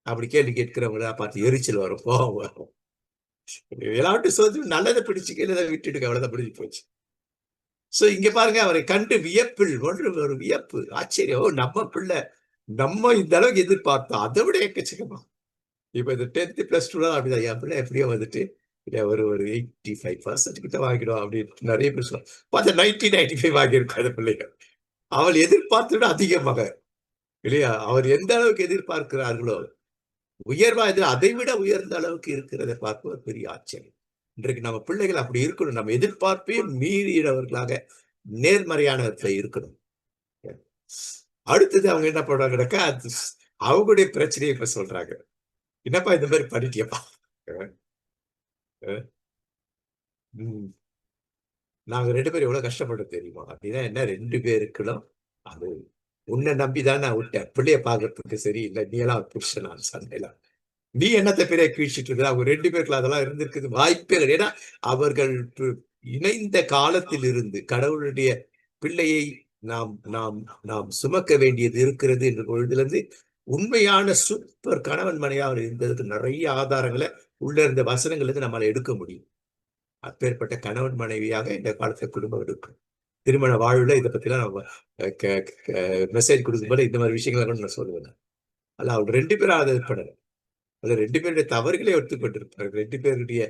அப்படி கேள்வி கேட்கிறவங்களா பார்த்து எரிச்சல் வரும், கோபம் வரும். எல்லாவற்றையும் சோதி நல்லதை பிடிச்சு கீழே விட்டுடுங்க, அவ்வளவுதான், முடிஞ்சு போச்சு. சோ இங்க பாருங்க, அவரை கண்டு வியப்பில் ஒன்று ஒரு வியப்பு, ஆச்சரியம். ஓ, நம்ம பிள்ளை, நம்ம இந்த அளவுக்கு எதிர்பார்த்தோம், அதை விட எக்கச்சக்கமா. இப்ப இந்த 10th + 2 அப்படிதான், என் பிள்ளை எப்படியோ வந்துட்டு ஒரு ஒரு 85% கிட்ட வாங்கிடும் அப்படின்னு நிறைய பேர் சொல்லுவாங்க. பார்த்தா 90-95 வாங்கியிருக்காரு பிள்ளைகள். அவள் எதிர்பார்த்தோட அதிகமாக இல்லையா? அவர் எந்த அளவுக்கு எதிர்பார்க்கிறார்களோ உயர்வா, இது அதை விட உயர்ந்த அளவுக்கு இருக்கிறதை பார்ப்பது பெரிய ஆச்சரியம். இன்றைக்கு நம்ம பிள்ளைகள் அப்படி இருக்கணும், நம்ம எதிர்பார்ப்பையும் மீறியவர்களாக நேர்மறையானவற்றை இருக்கணும். அடுத்தது அவங்க என்ன பண்றாங்கனாக்கா, அவங்களுடைய பிரச்சனையை இப்ப சொல்றாங்க. என்னப்பா இந்த மாதிரி பண்ணிட்டியப்பா, நாங்க 2 பேரும் எவ்வளவு கஷ்டப்பட்டோம் தெரியுமா? அப்படின்னா என்ன, 2 பேருக்குளும் அது உன்னை நம்பிதான் நான் விட்டேன், பிள்ளைய பாக்குறதுக்கு சரி இல்லை, நீ எல்லாம் புருஷனா சண்டையெல்லாம், நீ என்னத்தை பெரிய கீழ்ச்சிட்டு இருக்க, அவங்க 2 பேருக்குள்ள அதெல்லாம் இருந்திருக்குது வாய்ப்பே இல்லை. ஏன்னா அவர்கள் இணைந்த காலத்தில் இருந்து கடவுளுடைய பிள்ளையை நாம் நாம் நாம் சுமக்க வேண்டியது இருக்கிறது என்ற பொழுதிலிருந்து உண்மையான சூப்பர் கணவன் மனைவியாக இருந்ததுக்கு நிறைய ஆதாரங்களை உள்ள இருந்த வசனங்களுக்கு நம்மளால எடுக்க முடியும். அப்பேற்பட்ட கணவன் மனைவியாக இந்த காலத்துல குடும்பம் இருக்கும். திருமண வாழ்வுல இதை பத்திலாம் நம்ம மெசேஜ் கொடுக்கும்போது இந்த மாதிரி விஷயங்களை கூட நான் சொல்லுவேன். அல்ல, அவங்க 2 பேரும் அதை பண்ணல. அது 2 பேருடைய தவறுகளை ஒத்துக்கொண்டிருப்பார்கள், 2 பேருடைய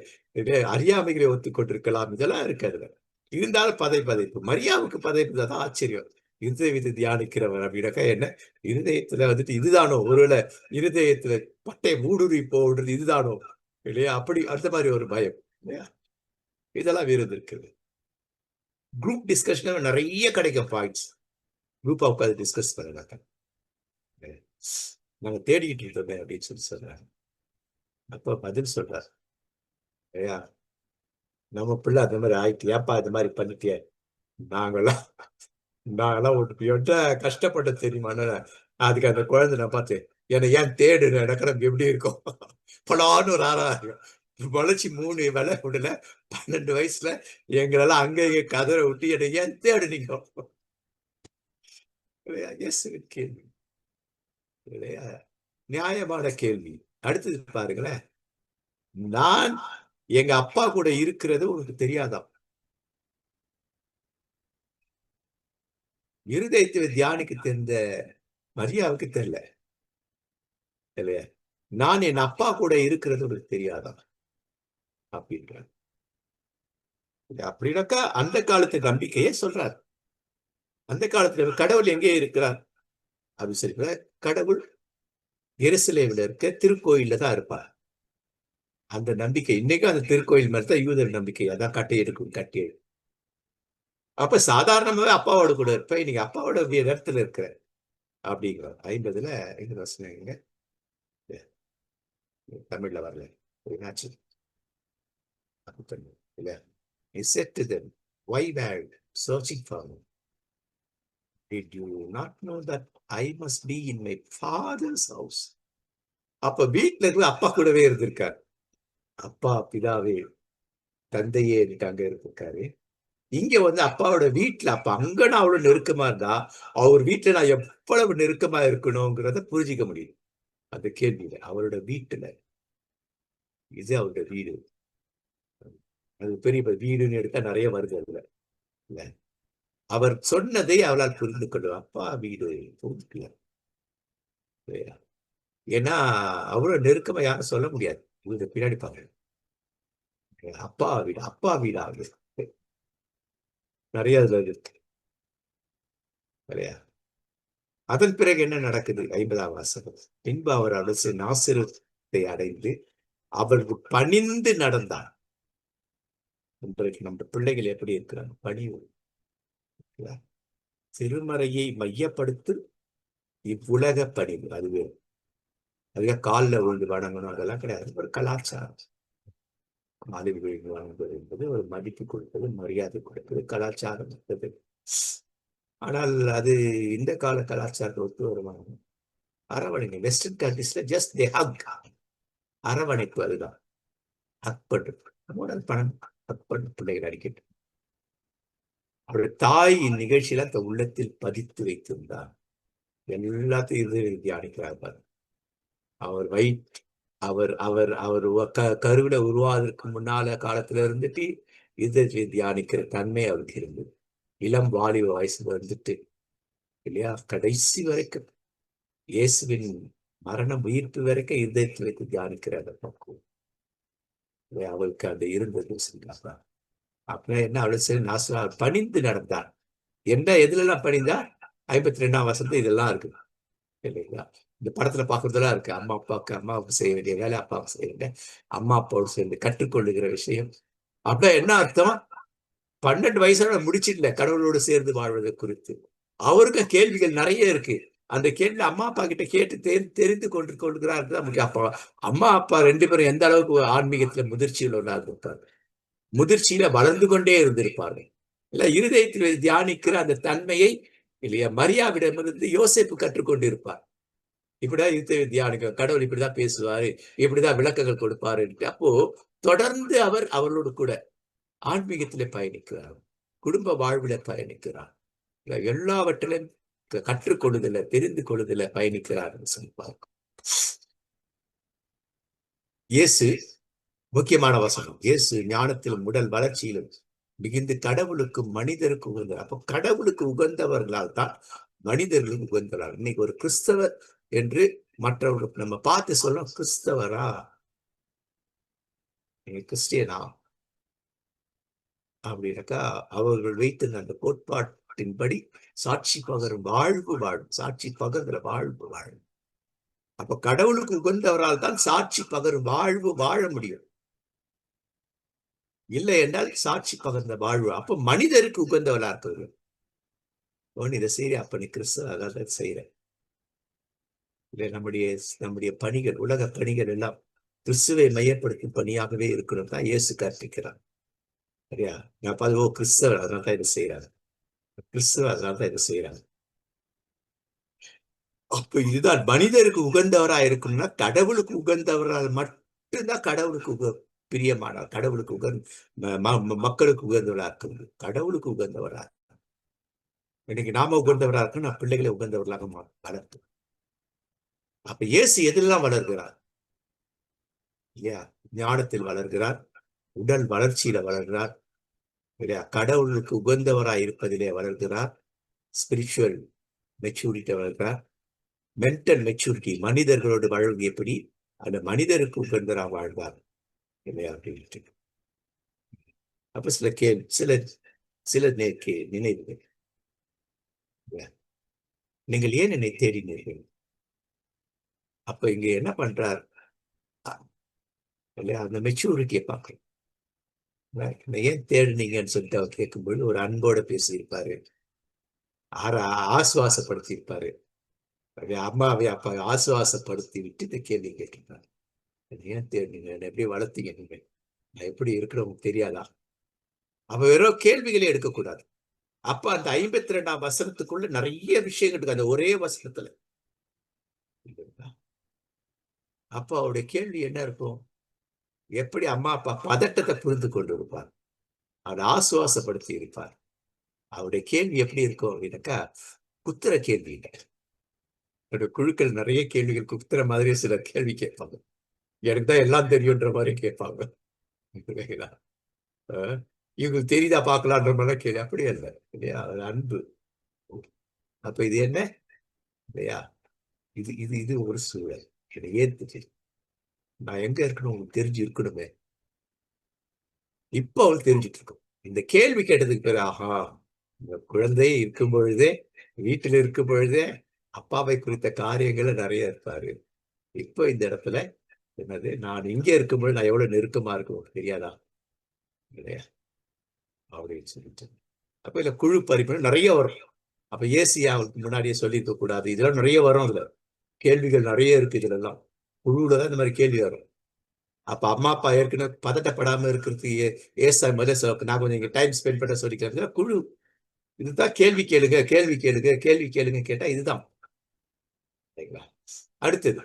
அறியாமைகளை ஒத்துக்கொண்டிருக்கலாம், இதெல்லாம் இருக்கு அதுல. இருந்தாலும் பதைப்பு, மரியாவுக்கு பதைப்பு தான் ஆச்சரியம். இருதய விதி தியானிக்கிறவர் அப்படின்னாக்கா என்ன, இருதயத்துல வந்துட்டு இதுதானோ, ஒருவேளை இருதயத்துல பட்டை மூடுருவி போடுறது இதுதானோ இல்லையா? அப்படி அந்த மாதிரி ஒரு பயம் இல்லையா? இதெல்லாம் வேறு இருக்குது. குரூப் டிஸ்கஷன் நிறைய கிடைக்கும் பாயிண்ட்ஸ், குரூப்பா உட்காந்து டிஸ்கஸ் பண்ணலாக்க. நாங்க தேடிக்கிட்டு இருந்தோமே அப்படின்னு சொல்லி சொல்றாங்க. அப்ப பதில் சொல்றாரு, ஐயா நம்ம பிள்ளை அந்த மாதிரி ஆயிட்டு, ஏப்பா இந்த மாதிரி பண்ணிட்டிய, நாங்கெல்லாம் நாங்கெல்லாம் ஒன்று கஷ்டப்பட்ட தெரியுமான்னு. அதுக்கு அந்த குழந்தை நான் பார்த்தேன், என்னை ஏன் தேடு, நடக்கிற எப்படி இருக்கும், பலான்னு ஒரு வளர்ச்சி 3 விலை விடல, 12 வயசுல எங்களெல்லாம் அங்க இங்க கதரை விட்டு என்னை ஏன் தேடுனீங்க கேள்வி இல்லையா? நியாயமான கேள்வி. அடுத்தது பாருங்களேன், நான் எங்க அப்பா கூட இருக்கிறது உனக்கு தெரியாதான்? இருதயத்தை தியானிக்க தெரிந்த மரியாவுக்கு தெரியல இல்லையா? நான் என் அப்பா கூட இருக்கிறது உனக்கு தெரியாதான் அப்படின்ற. அப்படின்னாக்கா அந்த காலத்து நம்பிக்கையே சொல்றார். அந்த காலத்துல கடவுள் எங்கே இருக்கிறார் அப்படி சொல்லி, கடவுள் எருசலேமில் இருக்க திருக்கோயில்ல தான் இருப்பார். அந்த நம்பிக்கை இன்னைக்கும் அந்த திருக்கோயில் மாதிரி தான் யூதர் நம்பிக்கை, அதான் கட்டை எடுக்கும் கட்டி. அப்ப சாதாரணமாவே அப்பாவோட கூட இருப்ப, இன்னைக்கு அப்பாவோட இடத்துல இருக்கிற அப்படிங்கிறார். 50ல இந்த வசனங்க தமிழ்ல வரல, என்னாச்சு இல்ல. He said to them, why were you searching for me? Did you not know that I must be in my father's house? அப்ப வீட்டுல இருந்து அப்பா கூடவே இருந்திருக்காரு. அப்பா பிதாவே தந்தையே எனக்கு அங்க இருந்திருக்காரு. இங்க வந்து அப்பாவோட வீட்டுல, அப்ப அங்க நான் அவ்வளவு நெருக்கமா இருந்தா அவர் வீட்டுல நான் எவ்வளவு நெருக்கமா இருக்கணுங்கிறத புரிஞ்சிக்க முடியும். அந்த கேள்வியில அவரோட வீட்டுல, இது அவருடைய வீடு, அது பெரிய வீடுன்னு எடுத்தா நிறைய வருது அதுல. இல்ல, அவர் சொன்னதை அவளால் புரிந்து கொள்ளும். அப்பா வீடு புரிஞ்சுக்கல. ஏன்னா அவ்வளவு நெருக்கமா யாரும் சொல்ல முடியாது. இவங்க பின்னாடி பாருங்க, அப்பா வீடு, அப்பா வீடு ஆகுது. நிறைய அதுல இருக்கு இல்லையா? அதன் பிறகு என்ன நடக்குது? 50ஆம் வசனம். பின்பு அவர் அரசு நாசிரத்தை அடைந்து அவருக்கு பணிந்து நடந்தார். இன்றைக்கு நம்ம பிள்ளைகள் எப்படி இருக்கிறாங்க? பணிவு. திருமறையை மையப்படுத்து இவ்வுலக பணிவு. அதுவே அதுவே காலில் விழுந்து வணங்கணும் அதெல்லாம் கிடையாது. ஒரு கலாச்சாரம். காலில் விழுந்து வணங்குவது என்பது ஒரு மதிப்பு கொடுப்பது, மரியாதை கொடுப்பது, கலாச்சாரம் இருப்பது. ஆனால் அது இந்த கால கலாச்சாரத்தை ஒத்து வருவாங்க. அரவணைங்க. வெஸ்டர்ன் கண்ட்ரீஸ்ல ஜஸ்ட் தே ஹக். அரவணைப்பு அதுதான். ஹக் பண்றது. நம்மோட பணம் ஹக் பண்ண பிள்ளைகள் அடிக்கட்டும். அவருடைய தாய் இந்நிகழ்ச்சியில அந்த உள்ளத்தில் பதித்து வைத்திருந்தார். எல்லாத்தையும் இது தியானிக்கிறார் பாரு. அவர் அவர் அவர் அவர் கருவில உருவாவதற்கு முன்னால காலத்துல இருந்துட்டு இதை தியானிக்கிற தன்மை அவருக்கு இருந்தது. இளம் வாலிப வயசு வந்துட்டு இல்லையா, கடைசி வரைக்கும் இயேசுவின் மரணம் உயிர்ப்பு வரைக்கும் இதயத்தில் வைத்து தியானிக்கிற அந்த பக்குவம் அவளுக்கு அந்த இருந்தது. அப்படின்னா என்ன, அவளை சரி நாசா பணிந்து நடந்தான். என்ன எதுல எல்லாம் பணிந்தா? 52ஆம் வசனத்துல இதெல்லாம் இருக்கு இல்லைங்களா? இந்த படத்துல பாக்குறதெல்லாம் இருக்கு. அம்மாவுக்கு செய்ய வேண்டிய வேலை அப்பாவுக்கு செய்ய வேண்டிய, அம்மா அப்பாவோடு சேர்ந்து கற்றுக்கொள்ளுகிற விஷயம். அப்படின்னா என்ன அர்த்தம்? 12 வயசுல முடிச்சிடல கடவுளோடு சேர்ந்து வாழ்வதை குறித்து அவருக்கு கேள்விகள் நிறைய இருக்கு. அந்த கேள்வி அம்மா அப்பா கிட்ட கேட்டு தெரிந்து கொள்கிறார் தான் முக்கியம். அப்பா அம்மா அப்பா 2 பேரும் எந்த அளவுக்கு ஆன்மீகத்துல முதிர்ச்சியில் ஒன்றாக இருப்பாங்க, முதிர்ச்சியில வளர்ந்து கொண்டே இருந்திருப்பார்கள். இல்ல, இருதயத்தில் தியானிக்கிற அந்த தன்மையை இல்லையா மரியாவிடமிருந்து யோசேப்பு கற்றுக்கொண்டு இருப்பார். இப்படிதான் இருதய தியானிக்க, கடவுள் இப்படிதான் பேசுவாரு, இப்படிதான் விளக்கங்கள் கொடுப்பாரு. அப்போ தொடர்ந்து அவர் அவர்களோடு கூட ஆன்மீகத்திலே பயணிக்கிறார், குடும்ப வாழ்வில பயணிக்கிறார், எல்லாவற்றிலும் கற்றுக்கொள்ளுதல தெரிந்து கொள்ளுதல பயணிக்கிறார் சொல்லி பார்க்கும். இயேசு முக்கியமான வசனம். இயேசு ஞானத்திலும் உடல் வளர்ச்சியிலும் மிகுந்து கடவுளுக்கும் மனிதருக்கும் உகந்தவர். அப்போ கடவுளுக்கு உகந்தவர்களால் தான் மனிதர்களுக்கு உகந்தவர்கள். இன்னைக்கு ஒரு கிறிஸ்தவர் என்று மற்றவர்களுக்கு நம்ம பார்த்து சொல்றோம், கிறிஸ்தவரா, நீங்க கிறிஸ்டியனா அப்படின்னாக்கா அவர்கள் வைத்திருந்த அந்த கோட்பாட்டின்படி சாட்சி பகரும் வாழ்வு வாழும், சாட்சி பகர்கிற வாழ்வு வாழும். அப்ப கடவுளுக்கு உகந்தவரால் தான் சாட்சி பகரும் வாழ்வு வாழ முடியும். இல்லை என்றால் சாட்சி பகர்ந்த வாழ்வு. அப்ப மனிதருக்கு உகந்தவளா இருப்பது இதை செய்ய, அப்ப நீ கிறிஸ்தவ அதான் செய்யற. இல்லை, நம்முடைய பணிகள், உலக பணிகள் எல்லாம் கிறிஸ்துவை மையப்படுத்தும் பணியாகவே இருக்கணும் தான் இயேசு கற்பிக்கிறார். சரியா? நான் பார்த்து கிறிஸ்தவர் அதனால தான் இதை செய்யறாரு, கிறிஸ்தவ அதனால தான் இதை செய்யறாரு. அப்ப இதுதான் மனிதருக்கு உகந்தவரா இருக்கணும்னா கடவுளுக்கு உகந்தவரால் மட்டும்தான் கடவுளுக்கு பிரியமானார், கடவுளுக்கு மக்களுக்கு உகந்தவரா இருக்கணும், கடவுளுக்கு உகந்தவரா. இன்னைக்கு நாம உகந்தவரா இருக்கணும், நான் பிள்ளைகளை உகந்தவர்களாக வளர்த்து. அப்ப இயேசு எதெல்லாம் வளர்கிறார்? இல்லையா? ஞானத்தில் வளர்கிறார், உடல் வளர்ச்சியில வளர்கிறார், இல்லையா, கடவுளுக்கு உகந்தவராய் இருப்பதிலே வளர்கிறார், ஸ்பிரிச்சுவல் மெச்சூரிட்டி வளர்கிறார், மென்டல் மெச்சூரிட்டி மனிதர்களோடு வாழ்வு எப்படி அந்த மனிதருக்கு உகந்தரா வாழ்வார் இல்லையா அப்படின்ட்டு. அப்ப சில நினைவுகள், நீங்கள் ஏன் என்னை தேடினீர்கள்? அப்ப இங்க என்ன பண்றார் இல்லையா, அந்த மெச்சூரிட்டியை பார்க்கணும். ஏன் தேடினீங்கன்னு சொல்லிட்டு அவர் கேட்கும்போது ஒரு அன்போட பேசியிருப்பாரு, ஆசுவாசப்படுத்தி இருப்பாரு. அம்மாவை அப்பா ஆசுவாசப்படுத்தி விட்டு இந்த கேள்வி கேட்டிருப்பாரு, ஏன் தேடினீங்க, எப்படி வளர்த்தீங்க, நீங்க நான் எப்படி இருக்கிறவங்களுக்கு தெரியாதா? அவ வெறும் கேள்விகளே எடுக்கக்கூடாது. அப்ப அந்த 52ஆம் வசனத்துக்குள்ள நிறைய விஷயங்கள் இருக்கு அந்த ஒரே வசனத்துல. அப்ப அவருடைய கேள்வி என்ன இருக்கும்? எப்படி அம்மா அப்பா பதட்டத்தை புரிந்து கொண்டு இருப்பார், அவரை ஆசுவாசப்படுத்தி இருப்பார். அவருடைய கேள்வி எப்படி இருக்கும் அப்படின்னாக்கா குத்துற கேள்வி இல்லை. என்னோட குழுக்கள் நிறைய கேள்விகள் குத்துற மாதிரியே சில கேள்வி கேட்பாங்க, எனக்கு தான் எல்லாம் தெரியுன்ற மாதிரி கேட்பாங்க. இவங்களுக்கு தெரியுதா பார்க்கலான்ற மாதிரிலாம் கேள்வி. அப்படியே இல்லை இல்லையா, அது அன்பு. அப்ப இது என்ன இல்லையா, இது இது இது ஒரு சூழல். என்னை ஏத்துச்சு, நான் எங்க இருக்கணும் உங்களுக்கு தெரிஞ்சு இருக்கணுமே. இப்ப அவளுக்கு தெரிஞ்சிட்டு இருக்கும். இந்த கேள்வி கேட்டதுக்கு பேரு ஆஹா, இந்த குழந்தை இருக்கும் பொழுதே, வீட்டில் இருக்கும் பொழுதே அப்பாவை குறித்த காரியங்கள் நிறைய இருப்பாரு. இப்போ இந்த இடத்துல என்னது, நான் இங்க இருக்கும்போது நான் எவ்வளவு நெருக்கமா இருக்கும் தெரியாதா இல்லையா அப்படின்னு சொல்லிட்டு. அப்ப இல்ல குழு பறிப்பு நிறைய வரும். அப்ப ஏசி அவளுக்கு முன்னாடியே சொல்லியிருக்க கூடாது, இதெல்லாம் நிறைய வரும். இதுல கேள்விகள் நிறைய இருக்கு. இதுல எல்லாம் குழுவுல தான் இந்த மாதிரி கேள்வி வரும். அப்ப அம்மா அப்பா ஏற்கனவே பதட்டப்படாம இருக்கிறதுக்கு ஏசா முதல்ல நான் கொஞ்சம் இங்க டைம் ஸ்பெண்ட் பண்ண சொல்லிக்கிறேன். குழு இதுதான், கேள்வி கேளுங்க கேள்வி கேளுங்க கேள்வி கேளுங்க கேட்டா இதுதான். சரிங்களா? அடுத்தது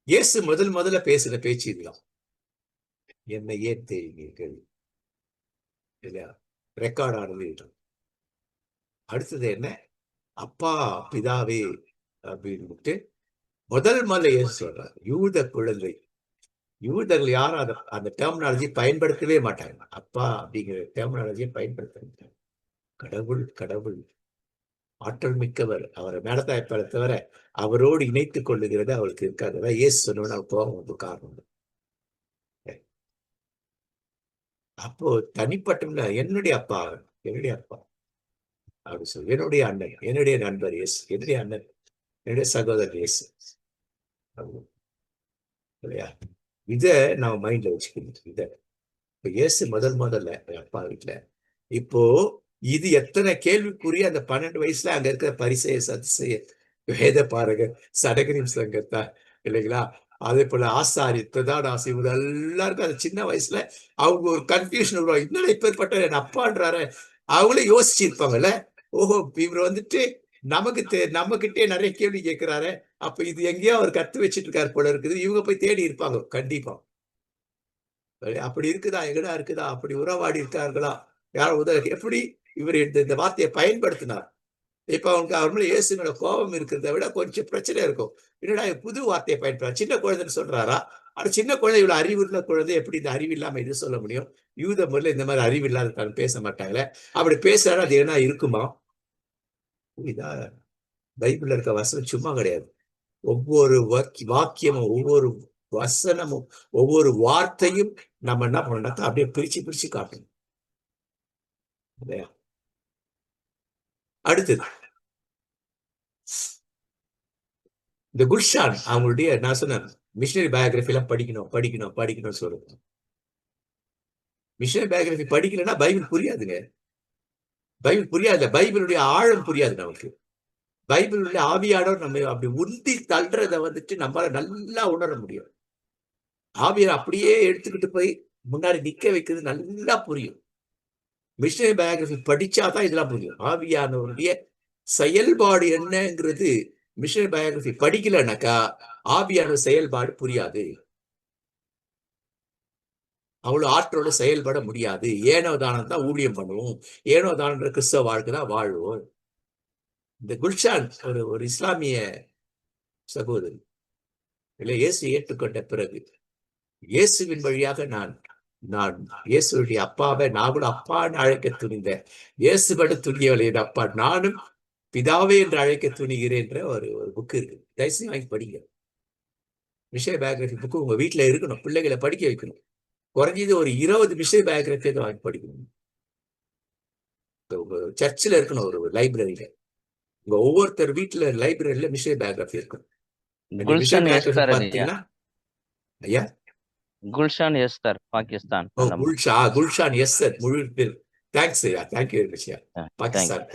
இயேசு முதல்ல பேசின பேச்சு இதுதான், என்னை ஏன் தேடுவீர்கள் இல்லையா, ரெக்கார்ட் ஆனது. அடுத்தது என்ன, அப்பா பிதாவே அப்படின்னு முதல்ல இயேசு சொல்றார், யூத குழந்தை. யூதர்கள் யாரும் அந்த டெர்மினாலஜி பயன்படுத்தவே மாட்டாங்க. அப்பா அப்படிங்கிற டெர்மினாலஜியை பயன்படுத்த மாட்டாங்க. கடவுள் கடவுள் ஆற்றல் மிக்கவர், அவரை மேலதான் தவிர அவரோடு இணைத்துக் கொள்ளுகிறது அவளுக்கு இருக்காது. அதான் இயேசு சொன்னோன்னு அவள் கோபம் வந்து காரணம். அப்போ தனிப்பட்ட என்னுடைய அப்பா, என்னுடைய அப்பா அப்படி சொல்லி, என்னுடைய அண்ணன், என்னுடைய நண்பர் இயேசு, என்னுடைய அண்ணன், என்னுடைய சகோதரர் இயேசு இல்லையா. இத நம்ம மைண்ட்ல வச்சுக்கணும். இத இப்ப இயேசு முதல்ல அப்பா வீட்டுல. இப்போ இது எத்தனை கேள்விக்குரிய அந்த 12 வயசுல அங்க இருக்கிற பரிசேய சதுசேய வேத பாரகர் சடகரின் சங்கத்தா இல்லைங்களா, அதே போல ஆசாரி பிரதான ஆசி எல்லாருக்கும் அந்த சின்ன வயசுல அவங்க ஒரு கன்ஃபியூஷன் வருவாங்க, இன்னும் இப்பேற்பட்ட என் அப்பான்றாரு. அவங்களே யோசிச்சிருப்பாங்கல்ல, ஓஹோ இவர் வந்துட்டு நம்மகிட்டே நிறைய கேள்வி கேட்கிறாரு, அப்ப இது எங்கேயோ அவர் கத்து வச்சிட்டு இருக்காரு போல இருக்குது. இவங்க போய் தேடி இருப்பாங்க கண்டிப்பா. அப்படி இருக்குதா, எங்கடா இருக்குதா, அப்படி உறவாடி இருக்கார்களா, யாரும் எப்படி இவர் இந்த வார்த்தையை பயன்படுத்தினார். இப்ப அவனுக்கு அவர் மேல இயேசு மேல கோபம் இருக்கிறத விட கொஞ்சம் பிரச்சனை இருக்கும். என்னடா புது வார்த்தையை பயன்படுத்த, சின்ன குழந்தைன்னு சொல்றாரா, ஆனா சின்ன குழந்தை இவ்வளவு அறிவு உள்ள குழந்தை எப்படி இந்த அறிவு இல்லாம இது சொல்ல முடியும். யூத முறையில இந்த மாதிரி அறிவு இல்லாத பேச மாட்டாங்களே, அப்படி பேசுறாரு அது என்ன இருக்குமா. இதா பைபிள்ல இருக்க வசனம் சும்மா கிடையாது. ஒவ்வொரு வாக்கியமும், ஒவ்வொரு வசனமும், ஒவ்வொரு வார்த்தையும் நம்ம என்ன பண்ணணும், அப்படியே பிரிச்சு பிரிச்சு காட்டணும். அடுத்தது இந்த குல்ஷான் அவங்களுடைய, நான் சொன்னேன் மிஷனரி பயோகிராஃபி எல்லாம் படிக்கணும் படிக்கணும் படிக்கணும்னு சொல்லுங்க. மிஷனரி பயோகிராஃபி படிக்கலன்னா பைபிள் புரியாதுங்க. பைபிள் புரியாது, பைபிளுடைய ஆழம் புரியாது நமக்கு. பைபிளுடைய ஆவியானவர் நம்ம அப்படி உந்தி தள்ளுறத வந்துட்டு நம்மளால நல்லா உணர முடியும். ஆவியார் அப்படியே எடுத்துக்கிட்டு போய் முன்னாடி நிக்க வைக்கிறது நல்லா புரியும். மிஷனரி பயோகிராஃபி படிச்சாதான் இதெல்லாம் புரியும். ஆவியானவருடைய செயல்பாடு என்னங்கிறது மிஷனரி பயோகிராஃபி படிக்கலனாக்கா ஆவியான செயல்பாடு புரியாது. அவ்வளவு ஆற்றோட செயல்பட முடியாது. ஏனோ தானம் தான் ஊழியம் பண்ணுவோம், ஏனோ தானன்ற கிறிஸ்தவ வாழ்க்கை தான் வாழ்வோம். இந்த குல்ஷான் ஒரு இஸ்லாமிய சகோதரி இல்லை, இயேசு ஏற்றுக்கொண்ட பிறகு இயேசுவின் வழியாக நான் இயேசுடைய அப்பாவை நான் கூட அப்பான்னு அழைக்க துணிந்தேன். இயேசு பட துணியவில்லை என் அப்பா, நானும் பிதாவே என்று அழைக்க துணிகிறேன் ஒரு புக் இருக்கு, தயவுசெய்து வாங்கி படிங்க. மிஷனரி பயோகிராஃபி புக்கு உங்க வீட்டுல இருக்கணும், பிள்ளைகளை படிக்க வைக்கணும். குறைஞ்சது ஒரு 20 மிஷனரி பயோகிராஃபி வாங்கி படிக்கணும். உங்க சர்ச்சில் இருக்கணும், ஒரு லைப்ரரியில. உங்க ஒவ்வொருத்தர் வீட்டுல லைப்ரரியில மிஷனரி பயோகிராஃபி இருக்கும். குல்ஷன் எஸ்தர் பாத்தீங்கன்னா ஐயா, குல்ஷான் எஸ்தர் பாகிஸ்தான். குல்ஷான் எஸ்தர் முழு பேர். தேங்க்ஸ் ஐயா, தேங்க்யூ வெரி மச் ஐயா. பாகிஸ்தான்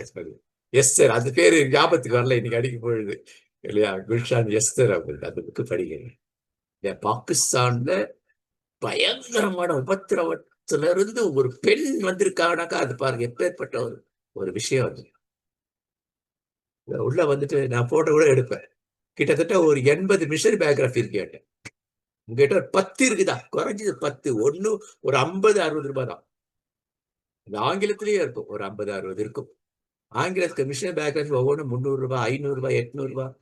எஸ் சார், அந்த பேரு ஞாபகத்துக்கு வரல இன்னைக்கு அடிக்க பொழுது இல்லையா. குல்ஷான் எஸ்தர் அப்படின்னு அந்த புக்கு படிக்கிறேன். பாகிஸ்தான்ல பயங்கரமான உபத்திரவத்துல இருந்து ஒரு பெண் வந்திருக்கானாக்கா அது பாருங்க எப்பேற்பட்ட ஒரு விஷயம். அது உள்ள வந்துட்டு நான் போட்டோ கூட எடுப்பேன். கிட்டத்தட்ட ஒரு 80 மிஷனரி பயோகிராஃபி இருக்கு கேட்டேன். உங்ககிட்ட ஒரு 10 இருக்குதா, குறைஞ்சது 10, ஒண்ணு ஒரு 50-60 ரூபாய் தான். இந்த ஆங்கிலத்திலேயே இருக்கும், ஒரு 50-60 இருக்கும். ஆங்கிலத்துக்கு மிஷனரி பயோகிராஃபி ஒவ்வொன்றும் 300 ரூபாய், 500 ரூபாய், 800 ரூபாய்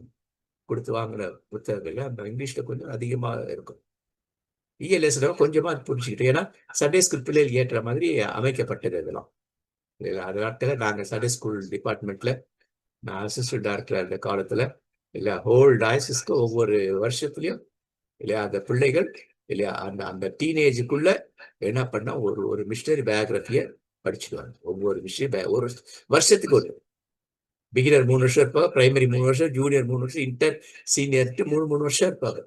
கொடுத்து வாங்குற புத்தகங்கள். அந்த இங்கிலீஷ்ல கொஞ்சம் அதிகமாக இருக்கும். இஎல்எஸ்ல கொஞ்சமா புரிஞ்சுக்கிட்டு, ஏன்னா சண்டே ஸ்கூல் பிள்ளைகள் ஏற்ற மாதிரி அமைக்கப்பட்டது இதெல்லாம். அது நாட்கள நாங்க சண்டே ஸ்கூல் டிபார்ட்மெண்ட்ல நான் அசிஸ்டன்ட் டைரக்டர் அந்த காலத்துல இல்ல ஹோல் டயசிஸ்க்கு ஒவ்வொரு வருஷத்துலயும் இல்லையா அந்த பிள்ளைகள் இல்லையா அந்த அந்த டீனேஜுக்குள்ள என்ன பண்ணா ஒரு ஒரு மிஷனரி பயோகிராஃபியை படிச்சுடுவாங்க. ஒவ்வொரு விஷயம் ஒரு வருஷத்துக்கு ஒரு பிகினர் 3 வருஷம் இருப்பாங்க, பிரைமரி 3 வருஷம், ஜூனியர் 3 வருஷம், இன்டர் சீனியர்ட்டு 3 வருஷம் இருப்பாங்க.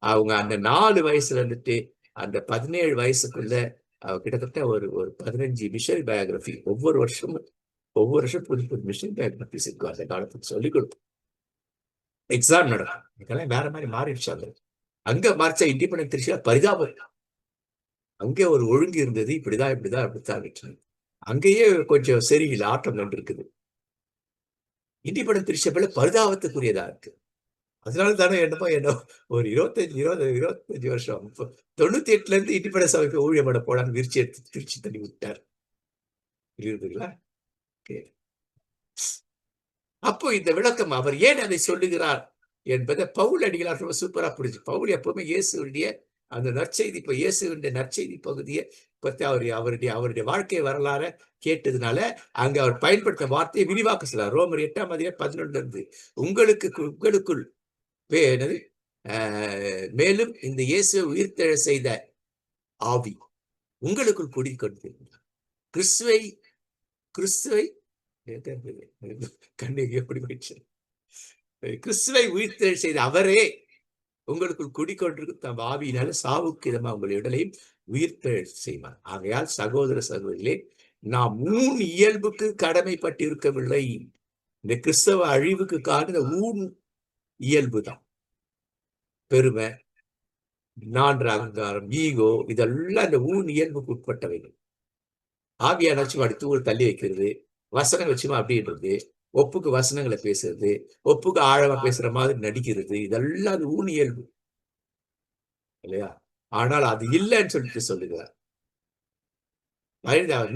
அவங்க அந்த 4 வயசுல இருந்துட்டு அந்த 17 வயசுக்குள்ள கிட்டத்தட்ட ஒரு ஒரு 15 மிஷனரி பயோகிராஃபி ஒவ்வொரு வருஷம் புது புது மிஷனரி பயோகிராஃபிஸ் இருக்கும். அந்த காலத்துக்கு சொல்லிக் கொடுக்கும். எக்ஸாம் நடக்கும். இதெல்லாம் வேற மாதிரி மாறிடுச்சு. அங்க மார்ச்சா இண்டிபெண்டன்ட் திருச்சியா பரிதாபம். அங்கே ஒரு ஒழுங்கு இருந்தது. இப்படித்தான். அங்கேயே கொஞ்சம் சரியில்லை, ஆட்டம் கண்டு இருக்குது. இண்டிபெண்டன்ட் திருச்சியா பரிதாபத்துக்குரியதா இருக்கு. அதனால தானே என்ன ஒரு 25 வருஷம் 98ல இருந்து இண்டிபெண்டன்ஸ் அமைப்பு ஊழியம் பண்ண போடான்னு விரிச்சு எடுத்து திருச்சி தள்ளி விட்டார். இருக்குதுங்களா? அப்போ இந்த விளக்கம் அவர் ஏன் அதை சொல்லுகிறார் என்பதை பவுல் அடிகளார் ரொம்ப சூப்பரா புரிஞ்சு. பவுல் எப்பவுமே இயேசுடைய அந்த நற்செய்தி, இப்ப இயேசுடைய நற்செய்தி பகுதியை பத்தி அவருடைய வாழ்க்கை வரலாற கேட்டதுனால அங்க அவர் பயன்படுத்த வார்த்தையை விரிவாக்க சொல்றார். ரோமர் 8:11 இருந்து உங்களுக்குள் மேலும் இந்த இயேசு உயிர்த்தெழ செய்த ஆவி உங்களுக்குள் குடிக்கொண்டிருக்கிறார். கிறிஸ்துவை கண்ணீர் எப்படி போயிடுச்சு. கிறிஸ்துவை உயிர்த்தெழ செய்த அவரே உங்களுக்குள் குடிக்கொண்டிருக்கும் தம் ஆவியினால சாவுக்கு இதமா உங்கள் உடலையும் உயிர்த்தெழ செய்வார். ஆகையால் சகோதர சகோதரிகளே, நாம் ஊன் இயல்புக்கு கடமைப்பட்டிருக்கவில்லை. இந்த கிறிஸ்தவ அழிவுக்கு காரணம் ஊன் இயல்பு தான். பெருமை, நான்ற அகங்காரம், ஈகோ, இதெல்லாம் இந்த ஊன் இயல்புக்கு உட்பட்டவைகள். ஆவியான வச்சுமா அப்படி தூள் தள்ளி வைக்கிறது, வசனம் வச்சுமா அப்படின்றது, ஒப்புக்கு வசனங்களை பேசுறது, ஒப்புக்கு ஆழமா பேசுற மாதிரி நடிக்கிறது, இதெல்லாம் அது ஊன் இயல்பு இல்லையா? ஆனால் அது இல்லைன்னு சொல்லிட்டு சொல்லுகிறார்.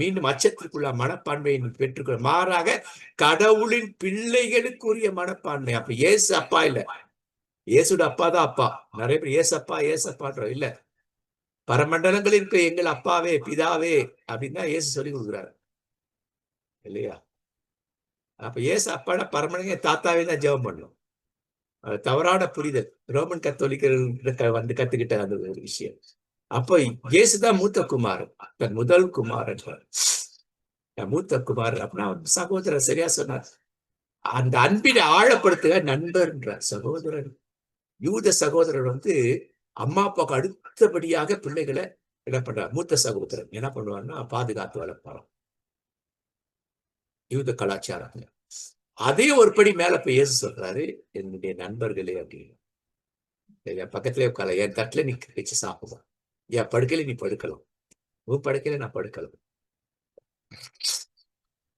மீண்டும் அச்சத்திற்குள்ள மனப்பான்மையை பெற்றுக்கொள்ள, மாறாக கடவுளின் பிள்ளைகளுக்குரிய மனப்பான்மை. அப்ப இயேசு அப்பா இல்ல, இயேசுட அப்பா தான் அப்பா. நிறைய பேர் ஏசப்பான்ற இல்ல, பரமண்டலங்களில் இருக்க எங்கள் அப்பாவே பிதாவே அப்படின்னு தான் இயேசு சொல்லி கொடுக்குறாரு இல்லையா? அப்ப இயேசு அப்பாட பரமண்டல தாத்தாவே தான் ஜெபம் பண்ணும். தவறான புரிதல் ரோமன் கத்தோலிக்கர்கள் வந்து கத்துக்கிட்ட அந்த ஒரு விஷயம். அப்போ இயேசுதான் மூத்த குமாரன், தன் முதல் குமாரன், மூத்த குமாரன். அப்படின்னா சகோதரர் சரியா சொன்னார். அந்த அன்பினை ஆழப்படுத்துக நண்பர்ன்ற சகோதரன். யூத சகோதரர் வந்து அம்மா அப்பாவுக்கு அடுத்தபடியாக பிள்ளைகளை என்ன பண்றார்? மூத்த சகோதரன் என்ன பண்ணுவாருன்னா பாதுகாத்து வளர்ப்பாரு யூத கலாச்சாரத்துல. அதே ஒரு படி மேல போய் இயேசு சொல்றாரு, என்னுடைய நண்பர்களே அப்படின்னு. என் பக்கத்திலே உட்கார, என் தட்டுல நீ வச்சு சாப்பிடுவோம், என் படுக்கையில நீ படுக்கலாம், உன் படுக்கையில நான் படுக்கலாம்.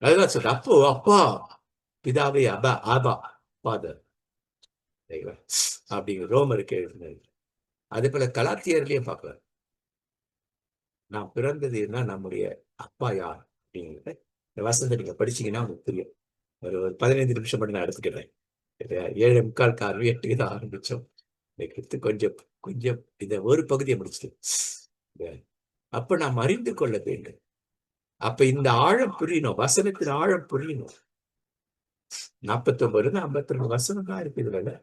அதுதான் சொல்ற. அப்போ அப்பா பிதாவே ஆபா ஃபாதர் அப்படிங்கிற ரோமருக்கு எழுதினது. அதே போல கலாத்தியர்லயும் பார்க்கலாம். நான் பிறந்தது என்ன, நம்முடைய அப்பா யார் அப்படிங்கிறத இந்த வசனத்தை நீங்க படிச்சீங்கன்னா உங்களுக்கு தெரியும். ஒரு 15 நிமிஷம் மட்டும் நான் எடுத்துக்கிறேன். 7:45 8க்கு தான் ஆரம்பிச்சோம். கொஞ்சம் கொஞ்சம் இந்த ஒரு பகுதியை முடிச்சுட்டு அப்ப நாம் அறிந்து கொள்ள வேண்டும். அப்ப இந்த ஆழம் புரியணும், வசனத்தின் ஆழம் புரியணும். 49 52 வசனம் தான் இருக்கு இதுல.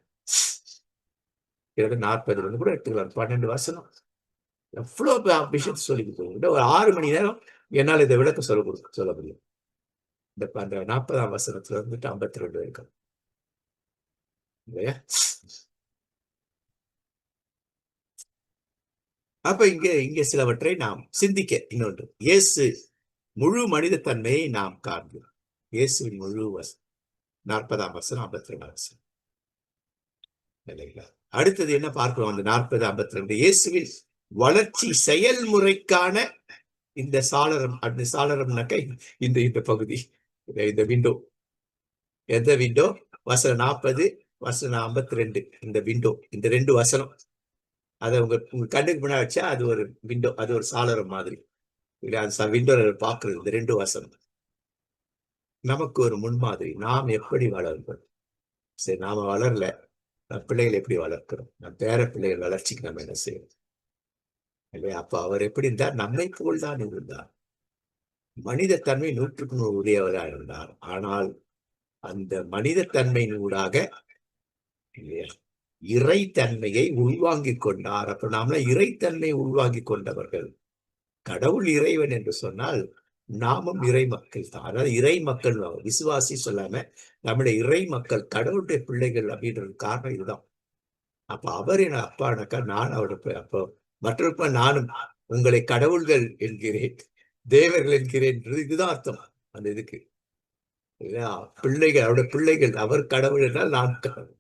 40 கூட எடுத்துக்கலாம். 12 வசனம் எவ்வளவு விஷயத்தை சொல்லி கொடுத்து ஒரு 6 மணி நேரம் என்னால் இதை விளக்க சொல்ல முடியும். இந்த 40ஆம் வசனத்துல இருந்துட்டு 52 வரைக்கும் இல்லையா? அப்ப இங்க சிலவற்றை நாம் சிந்திக்க. இன்னொன்று, இயேசு முழு மனித தன்மையை நாம் காண்கிறோம். இயேசுவின் முழு 40ஆம் வசனம் 52ஆம் வசனம் இல்லைங்களா? அடுத்தது என்ன பார்க்கிறோம்? அந்த 40 52 இயேசுவின் வளர்ச்சி செயல்முறைக்கான இந்த சாளரம். அந்த சாளரம்னாக்க இந்த பகுதி, இந்த விண்டோ. எந்த விண்டோ? வசனம் 40 வசனம் 52. இந்த விண்டோ, இந்த 2 வசனம் அதை உங்க கண்ணுக்கு முன்னாடி வச்சா அது ஒரு விண்டோ, அது ஒரு சாளரம் மாதிரி இல்லையா? அந்த விண்டோ பார்க்கறது இந்த 2 வசனம் நமக்கு ஒரு முன்மாதிரி. நாம் எப்படி வளர்கிறோம்? சரி, நாம வளரல, பிள்ளைகளை எப்படி வளர்க்கிறோம்? நம் பேர பிள்ளைகள் வளர்ச்சிக்கு நம்ம என்ன செய்யணும்? இல்லையா? அப்ப அவர் எப்படி இருந்தார்? நம்மை போல் தான் இருந்தார். மனித தன்மை 100க்கு 100 உடையவராக இருந்தார். ஆனால் அந்த மனித தன்மையின் ஊடாக இல்லையா, இறைத்தன்மையை உள்வாங்கிக் கொண்டார். அப்ப நாம இறைத்தன்மை உள்வாங்கிக் கொண்டவர்கள். கடவுள் இறைவன் என்று சொன்னால் நாமும் இறை மக்கள் தான். அதாவது இறை மக்கள், விசுவாசி சொல்லாம நம்முடைய இறை மக்கள், கடவுளுடைய பிள்ளைகள் அப்படின்றது காரணம் இதுதான். அப்ப அவர் என் அப்பானாக்கா நான் அவருடைய அப்போ மற்றொரு நானும் உங்களை கடவுள்கள் என்கிறேன், தேவர்கள் என்கிறேன், இதுதான் அர்த்தம் அந்த இதுக்கு. இல்லையா? பிள்ளைகள், அவருடைய பிள்ளைகள். அவர் கடவுள் என்றால் நான் கடவுள்.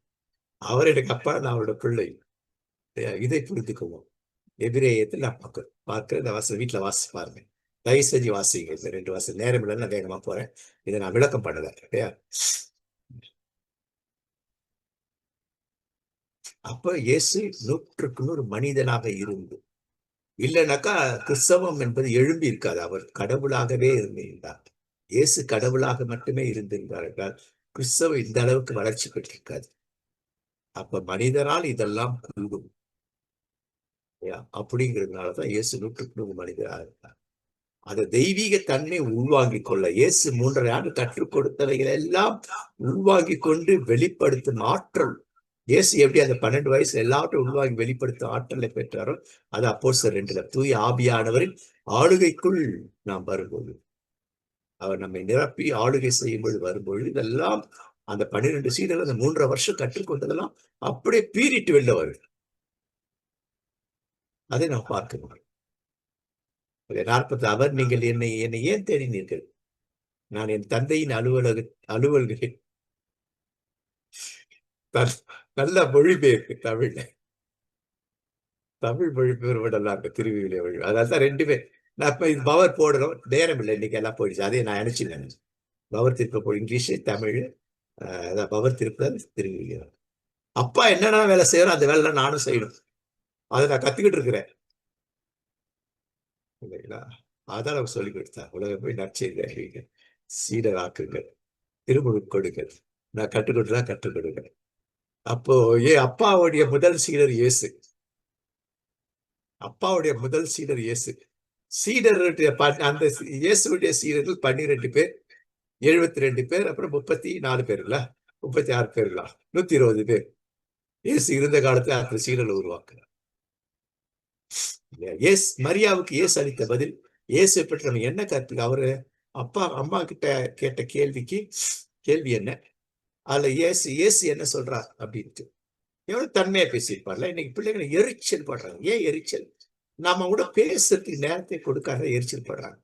அவர் எனக்கு அப்பா, நான் அவரோட பிள்ளை. இதை புரிந்துக்குவோம். எபிரேயத்தில் நான் பார்க்கிறேன். இந்த வாசல் வீட்டுல வாசி பாருங்க. தயவு செஞ்சு வாசிங்க. இந்த 2 வாசல். நேரம் இல்லைன்னு நான் வேகமா போறேன். இதை நான் விளக்கம் பண்ணல. இல்லையா? அப்ப இயேசு 100க்கு 100 மனிதனாக இருந்து, இல்லைனாக்கா கிறிஸ்தவம் என்பது எழும்பி இருக்காது. அவர் கடவுளாகவே இருந்திருந்தார். இயேசு கடவுளாக மட்டுமே இருந்திருந்தார் என்றால் கிறிஸ்தவம் இந்த அளவுக்கு வளர்ச்சி பெற்றிருக்காது. அப்ப மனிதனால் இதெல்லாம் கூடும். அப்படிங்கிறதுனாலதான் இயேசு 100க்கு 100 மனிதராக இருந்தார். அந்த தெய்வீக தன்மை உள்வாங்கிக் கொள்ள இயேசு 3.5 ஆண்டு கற்றுக் கொடுத்தவைகள் எல்லாம் உள்வாங்கிக் கொண்டு வெளிப்படுத்தும் ஆற்றல். இயேசு எப்படி அந்த 12 வயசுல எல்லாவற்றையும் உள்வாங்கி வெளிப்படுத்தும் ஆற்றலை பெற்றாரோ, அது அப்போஸ்தலர் 2ல தூய ஆவியானவரின் ஆளுகைக்குள் நாம் வரும்போது, அவர் நம்மை நிரப்பி ஆளுகை செய்யும்போது வரும்பொழுது, இதெல்லாம் அந்த 12 சீடர்கள் அந்த 3.5 வருஷம் கற்றுக்கொண்டதெல்லாம் அப்படியே பீறிட்டு வெளில வரும். அதை நாம் பார்க்கணும். 40 அவர் நீங்கள் என்னை ஏன் தேடினீர்கள்? நான் என் தந்தையின் அலுவல்களில் நல்ல மொழிபெயர்ப்பு தமிழ்ல. தமிழ் மொழிபெயர்ப்பு நல்லா இருக்கு. திருவிழிய மொழி. அதான் 2 பேர். நான் இப்ப இது பவர் போடுறோம். நேரம் இல்லை, இன்னைக்கு எல்லாம் போயிடுச்சு. அதே நான் நினைச்சிருந்தேன். பவர் திருப்ப இங்கிலீஷ், தமிழ், பவர் திருப்பல், திருவிழிய. அப்பா என்னென்ன வேலை செய்யறோம் அந்த வேலை நானும் செய்யணும். அதை நான் கத்துக்கிட்டு இருக்கிறேன். இல்லைங்களா? அதான் அவர் சொல்லிக் கொடுத்தார். உலகம் போய் நற்செய்தி அறிவிங்க, சீடர் ஆக்குங்கள், திருமுழுக்கு கொடுங்கள், நான் கற்றுக்கொண்டுதான் கற்றுக் கொடுங்க. அப்போ அப்பாவுடைய முதல் சீடர் இயேசு. அப்பாவுடைய முதல் சீடர் இயேசு. சீடருடைய அந்த இயேசுடைய சீடர்கள் 12 பேர், 72 பேர், அப்புறம் 34 பேருங்களா, 36 பேருங்களா, 120 பேர். இயேசு இருந்த காலத்துல அந்த சீடர்கள் உருவாக்குறார். மரியாவுக்கு இயேசு அளித்த பதில், இயேசு பற்றி நம்ம என்ன கருத்து? அவரு அப்பா அம்மா கிட்ட கேட்ட கேள்வி என்ன? அதுல இயேசு என்ன சொல்றார் அப்படின்ட்டு எவ்வளவு தன்மையா பேசியிருப்பார்ல. இன்னைக்கு பிள்ளைகளை எரிச்சல் படுறாங்க. ஏன் எரிச்சல்? நாம கூட பேசுறதுக்கு நேரத்தை கொடுக்காத எரிச்சல் படுறாங்க.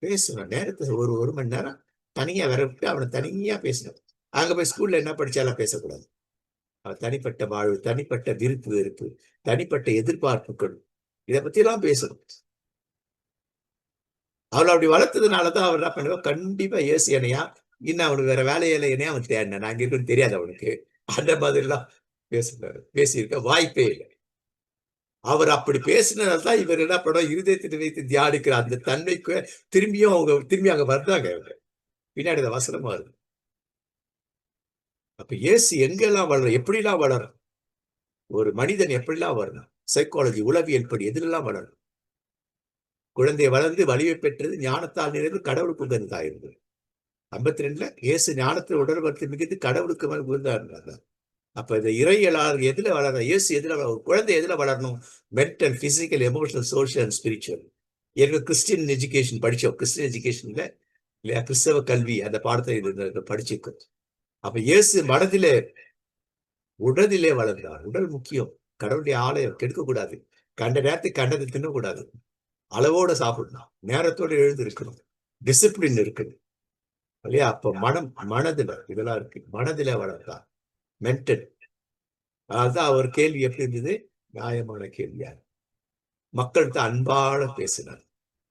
பேசணும் நேரத்தை ஒரு மணி நேரம் தனியா வர விட்டு அவனை தனியா பேசணும். அங்க போய் ஸ்கூல்ல என்ன படிச்சாலும் பேசக்கூடாது. அவன் தனிப்பட்ட வாழ்வு, தனிப்பட்ட விருப்பு வெறுப்பு, தனிப்பட்ட எதிர்பார்ப்புகள், இதை பத்தி எல்லாம் பேசணும். அவளை அப்படி வளர்த்ததுனாலதான் அவர் என்ன பண்ணுவோம், கண்டிப்பா இயேசு என்னையா இன்னும் அவனுக்கு வேற வேலையில என்னையா அவன் தேடினேன், நான் இங்க இருக்குன்னு தெரியாது அவனுக்கு. அந்த மாதிரி எல்லாம் பேசியிருக்க வாய்ப்பே இல்லை. அவர் அப்படி பேசினதான் இவர் என்ன படம் இருதயத்தில் வைத்து தியானிக்கிற அந்த தன்மைக்கு திரும்பி அங்க வர்றாங்க. அவங்க பின்னாடி இந்த வசனமா இருக்கு. அப்ப இயேசு எங்கெல்லாம் வளரும், எப்படிலாம் வளரும், ஒரு மனிதன் எப்படிலாம் வரணும், சைக்காலஜி உளவியல் படி எதிலெல்லாம் வளரும். குழந்தை வளர்ந்து வலிமை பெற்றது, ஞானத்தால் நிறைந்து கடவுளுக்கு உகந்ததா இருந்தது. 52ல இயேசு ஞானத்தில் உடல்படுத்தி மிகுந்து கடவுளுக்கு உகந்தா இருந்தாங்க. அப்ப இந்த இறையலார் எதுல வளர, இயேசு எதுல ஒரு குழந்தை எதுல வளரணும்? Mental, physical, emotional, social and spiritual. எனக்கு கிறிஸ்டியன் எஜுகேஷன் படிச்சோம். கிறிஸ்டியன் எஜுகேஷன்ல இல்லையா, கிறிஸ்தவ கல்வி அந்த பாடத்தை படிச்சிருக்கோம். அப்ப இயேசு உடலிலே வளர்ந்தார். உடல் முக்கியம். கடவுளுடைய ஆலயம் கெடுக்கக்கூடாது. கண்ட நேரத்துக்கு கண்டதை தின்னக்கூடாது. அளவோட சாப்பிடணும். நேரத்தோடு எழுந்து இருக்கணும். டிசிப்ளின் இருக்கணும் இல்லையா? அப்ப மனதுல இதெல்லாம் இருக்கு. மனதில வளர்ந்தார். மென்டல். அதான் அவர் கேள்வி எப்படி இருந்தது? நியாயமான கேள்வியா. மக்கள்கிட்ட அன்பால பேசினார்.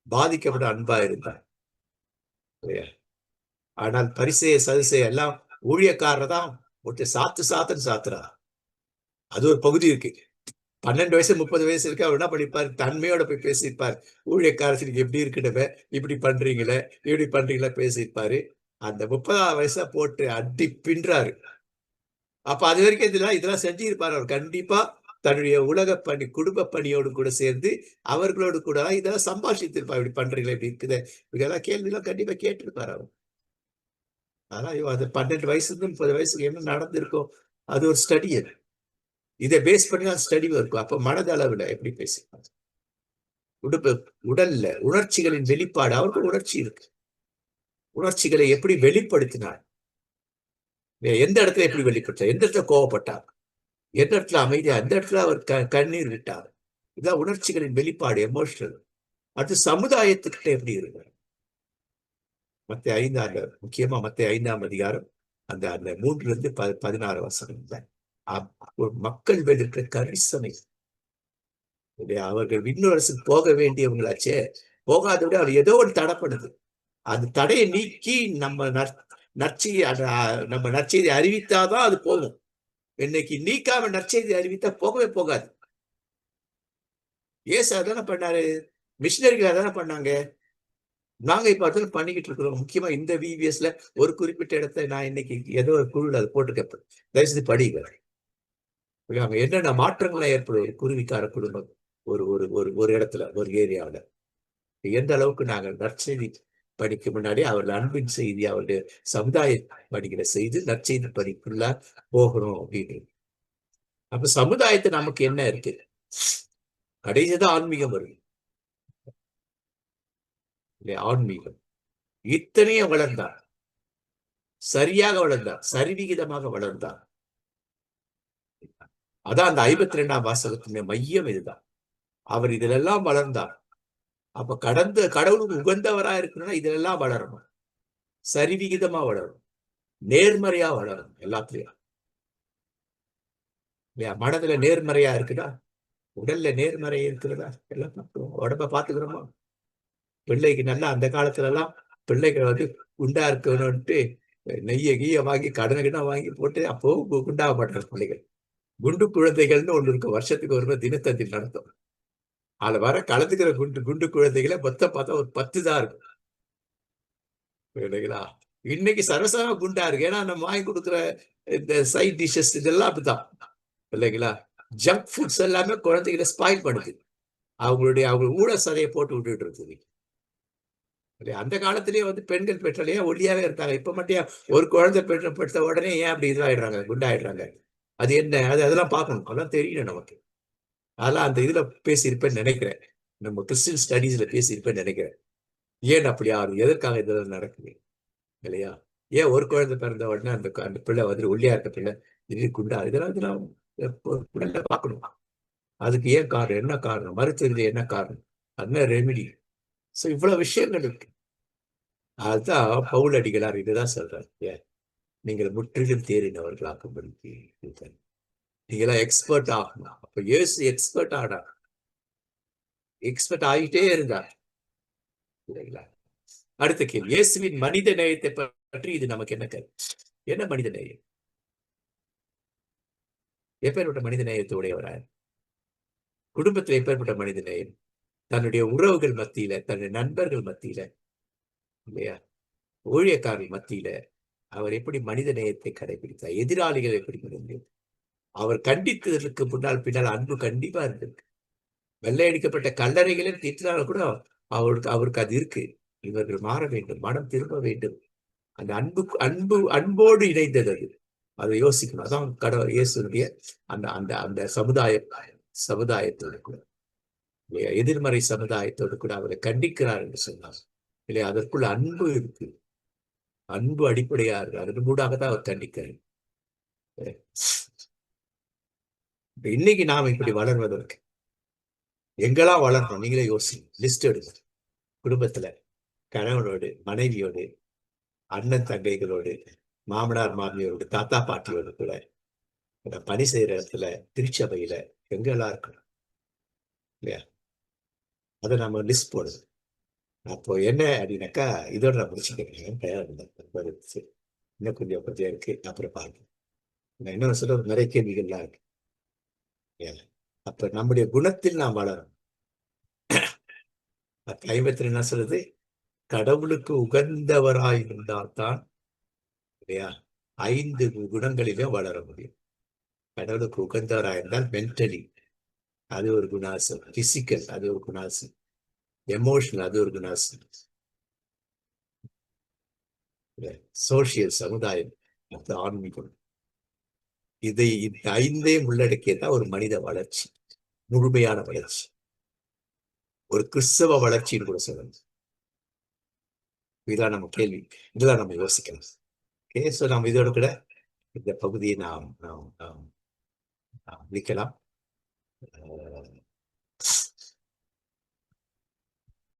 பாதிக்கப்பட்ட அன்பா இருந்தார் இல்லையா? ஆனால் பரிசேய சதுசேய எல்லாம் ஊழியக்காரர் தான் ஒருத்த சாத்துன்னு சாத்துறார். அது ஒரு பகுதி இருக்கு. 12 வயசு 30 வயசு இருக்கு. அவர் என்ன பண்ணிருப்பாரு? தன்மையோட போய் பேசியிருப்பார். ஊழியக்காரருக்கு எப்படி இருக்குன்னு, இப்படி பண்றீங்களா பேசியிருப்பாரு. அந்த 30ஆவது வயசா போட்டு அடி பின்றாரு. அப்ப அது வரைக்கும் இதெல்லாம் செஞ்சிருப்பாரு அவர். கண்டிப்பா தன்னுடைய உலக பணி குடும்ப பணியோடு கூட சேர்ந்து அவர்களோடு கூட இதெல்லாம் சம்பாஷித்திருப்பா. இப்படி பண்றீங்களா, இப்படி இருக்குது, இதெல்லாம் கேள்வியெல்லாம் கண்டிப்பா கேட்டிருப்பாரு அவர். ஆனா அது 12 வயசுல 30 வயசுக்கு என்ன நடந்திருக்கும், அது ஒரு ஸ்டடி. அது இதை பேஸ் பண்ணி தான் ஸ்டடி இருக்கும். அப்ப மனதளவுல எப்படி பேசுவாங்க, உடுப்பு உடல்ல உணர்ச்சிகளின் வெளிப்பாடு, அவருக்கு உணர்ச்சி இருக்கு, உணர்ச்சிகளை எப்படி வெளிப்படுத்தினார், எந்த இடத்துல எப்படி வெளிப்படுத்தார், எந்த இடத்துல கோவப்பட்டார், எந்த இடத்துல அமைதியா, எந்த இடத்துல அவர் கண்ணீர் விட்டார். இதான் உணர்ச்சிகளின் வெளிப்பாடு, எமோஷனல். அது சமுதாயத்துக்கிட்ட எப்படி இருக்கு. மத்திய 5 முக்கியமா மத்திய 5ஆம் அதிகாரம் அந்த அந்த 3 to 16 வசனம் மக்கள் மேல் இருக்கிற கரிசனை. அவர்கள் விண்ணரசுக்கு போக வேண்டியவங்களாச்சே, போகாத விட அவர் ஏதோ ஒரு தடைப்படுது. அந்த தடையை நீக்கி நம்ம நற்செய்தி நம்ம நற்செய்தி அறிவித்தாதான் அது போகும். இன்னைக்கு நீக்காம நற்செய்தி அறிவித்தா போகவே போகாது. ஏசு அதானே பண்ணாரு, மிஷினரிகள் அதானே பண்ணாங்க. நாங்க இப்ப அதெல்லாம் பண்ணிக்கிட்டு இருக்கிறோம். முக்கியமா இந்த VBSல ஒரு குறிப்பிட்ட இடத்தை நான் இன்னைக்கு ஏதோ ஒரு குழுல அதை போட்டுக்கப்ப தயவுசெய்து படிங்க. அங்க என்னென்ன மாற்றங்கள்லாம் ஏற்படும். ஒரு குருவிக்கார குடும்பம் ஒரு ஒரு ஒரு ஒரு இடத்துல ஒரு ஏரியாவில் எந்த அளவுக்கு நாங்கள் நற்செய்தி படிக்க முன்னாடி அவர்கள் அன்பின் செய்தி, அவருடைய சமுதாய பணிகளை செய்து நற்செய்தி படிக்குள்ள போகணும் அப்படின்னு. அப்ப சமுதாயத்தை நமக்கு என்ன இருக்கு, கடைசிதான் ஆன்மீகம் வருது. ஆன்மீகம் இத்தனையும் வளர்ந்தார், சரியாக வளர்ந்தார், சரிவிகிதமாக வளர்ந்தார். அதான் அந்த 52ஆம் வாசகத்தின் மையம் இதுதான். அவர் இதிலெல்லாம் வளர்ந்தார். அப்ப கடவுளுக்கு உகந்தவரா இருக்கணும்னா இதிலெல்லாம் வளரணும், சரிவிகிதமா வளரணும், நேர்மறையா வளரணும். எல்லாத்துலயும் மனதுல நேர்மறையா இருக்குதா, உடல்ல நேர்மறை இருக்கிறதா, எல்லாம் பார்க்கிறோம். உடம்ப பாத்துக்கிறோமா. பிள்ளைக்கு நல்லா அந்த காலத்துல எல்லாம் பிள்ளைகள் குண்டா இருக்கணும்ட்டு நெய்ய கீய வாங்கி கடனை வாங்கி போட்டு அப்போ குண்டாக மாட்டார் பிள்ளைகள். குண்டு குழந்தைகள்னு ஒண்ணு இருக்கும், வருஷத்துக்கு ஒரு தினத்தந்தி நடத்தும். அதுல வர கலந்துக்கிற குண்டு குழந்தைகளை மொத்தம் பார்த்தா ஒரு 10 தான் இருக்கும். இல்லைங்களா? இன்னைக்கு சரசரமா குண்டா இருக்கு. ஏன்னா நம்ம வாங்கி கொடுக்குற இந்த சைட் டிஷஸ் இதெல்லாம் அப்படிதான் இல்லைங்களா. ஜங்க் ஃபுட்ஸ் எல்லாமே குழந்தைகளை ஸ்பாயில் பண்ணுது. அவங்க ஊழ சதையை போட்டு விட்டுட்டு இருக்குது. அந்த காலத்திலேயே பெண்கள் பெற்றாலே ஒல்லியாவே இருந்தாங்க. இப்ப மட்டும் ஒரு குழந்தை பெற்ற உடனே ஏன் அப்படி இதாயிடுறாங்க, குண்டாயிடுறாங்க. அது என்ன, அதெல்லாம் பார்க்கணும், அதெல்லாம் தெரியணும் நமக்கு. அதெல்லாம் அந்த இதுல பேசியிருப்பேன்னு நினைக்கிறேன், நம்ம கிறிஸ்டியன் ஸ்டடீஸ்ல பேசியிருப்பேன்னு நினைக்கிறேன். ஏன் அப்படி ஆகுது, எதற்காக இதெல்லாம் நடக்குது இல்லையா. ஏன் ஒரு குழந்தை பிறந்த உடனே அந்த பிள்ளை ஒல்லியா இருக்க பிள்ளை திடீர்னு குண்டா, இதெல்லாம் பார்க்கணும். அதுக்கு ஏன் காரணம், என்ன காரணம், மருத்துவ என்ன காரணம், என்ன ரெமிடி. சோ இவ்வளவு விஷயங்கள் இருக்கு. அதுதான் பவுல் அடிகளார் இதுதான் சொல்றாரு, நீங்கள் முற்றிலும் தேறினவர்களாக்கும்படிக்கு நீங்களா எக்ஸ்பர்ட் ஆகணும். அப்ப இயேசு எக்ஸ்பர்ட் ஆனா, எக்ஸ்பர்ட் ஆகிட்டே இருந்தார் இல்லைங்களா. அடுத்த கேள்வி, இயேசுவின் மனித நேயத்தை பற்றி இது நமக்கு என்ன கருத்து, என்ன மனித நேயம், எப்பேற்பட்ட மனித நேயத்தை உடையவராய், குடும்பத்தில் எப்பேற்பட்ட மனித நேயம், தன்னுடைய உறவுகள் மத்தியில, தன்னுடைய நண்பர்கள் மத்தியில இல்லையா, ஊழியக்காரர்கள் மத்தியில அவர் எப்படி மனித நேயத்தை கடைபிடித்தார், எதிராளிகள் எப்படி முடிந்தது, அவர் கண்டித்ததற்கு பின்னால் அன்பு கண்டிப்பா இருக்கு. வெள்ளையடிக்கப்பட்ட கல்லறைகளில் திட்டினாலும் கூட அவருக்கு அது இருக்கு. இவர்கள் மாற வேண்டும், மனம் திரும்ப வேண்டும். அந்த அன்போடு இணைந்தது அது. அதை யோசிக்கணும். அதான் கடவுள் இயேசுடைய அந்த அந்த அந்த சமுதாயத்தோடு கூட, எதிர்மறை சமுதாயத்தோடு கூட அவரை கண்டிக்கிறார் என்று சொன்னார் இல்லையா. அதற்குள்ள அன்பு இருக்கு, அன்பு அடிப்படையா இருக்கு. அதன் மூடாகத்தான் அவர் கண்டிக்கிறார். இன்னைக்கு நாம் இப்படி வளர்வதற்கு எங்கெல்லாம் வளரணும், நீங்களே யோசிங்க, லிஸ்ட் எடுங்க. குடும்பத்துல கணவனோடு, மனைவியோடு, அண்ணன் தங்கைகளோடு, மாமனார் மாமியோடு, தாத்தா பாட்டியோடு கூட, பணி செய்யற இடத்துல, திருச்சபையில எங்கெல்லாம் இருக்கணும் இல்லையா, அதை நம்ம லிஸ்ட் போடுது. அப்போ என்ன அப்படின்னாக்கா, இதோட நான் முடிச்சுக்கிறேன், தயார் இருந்தேன். இன்னும் கொஞ்சம் இருக்கு, அப்புறம் பாருங்க. நான் இன்னொன்று சொல்ல நிறைய கேள்விகள்லாம் இருக்கு. அப்ப நம்முடைய குணத்தில் நாம் வளரும். 52 என்ன சொல்றது, கடவுளுக்கு உகந்தவராய் இருந்தால்தான் இல்லையா 5 குணங்களிலே வளர முடியும். கடவுளுக்கு உகந்தவரா இருந்தால் மென்டலி அது ஒரு குணாசம், பிசிக்கல் அது ஒரு குணாசம், எமோஷனல் அது ஒரு குணாசம், சோசியல் சமுதாயம் அது ஆன்மீகம். இந்த ஐந்தையும் உள்ளடக்கியதான் ஒரு மனித வளர்ச்சி, முழுமையான வளர்ச்சி, ஒரு கிறிஸ்தவ வளர்ச்சின்னு கூட சொல்லணும். இதுதான் நம்ம கேள்வி, இதுதான் நம்ம யோசிக்கலாம். ஓகே, ஸோ நம்ம இதோட கூட இந்த பகுதியை நாம் நாம் நாம் நாம் முடிக்கலாம்.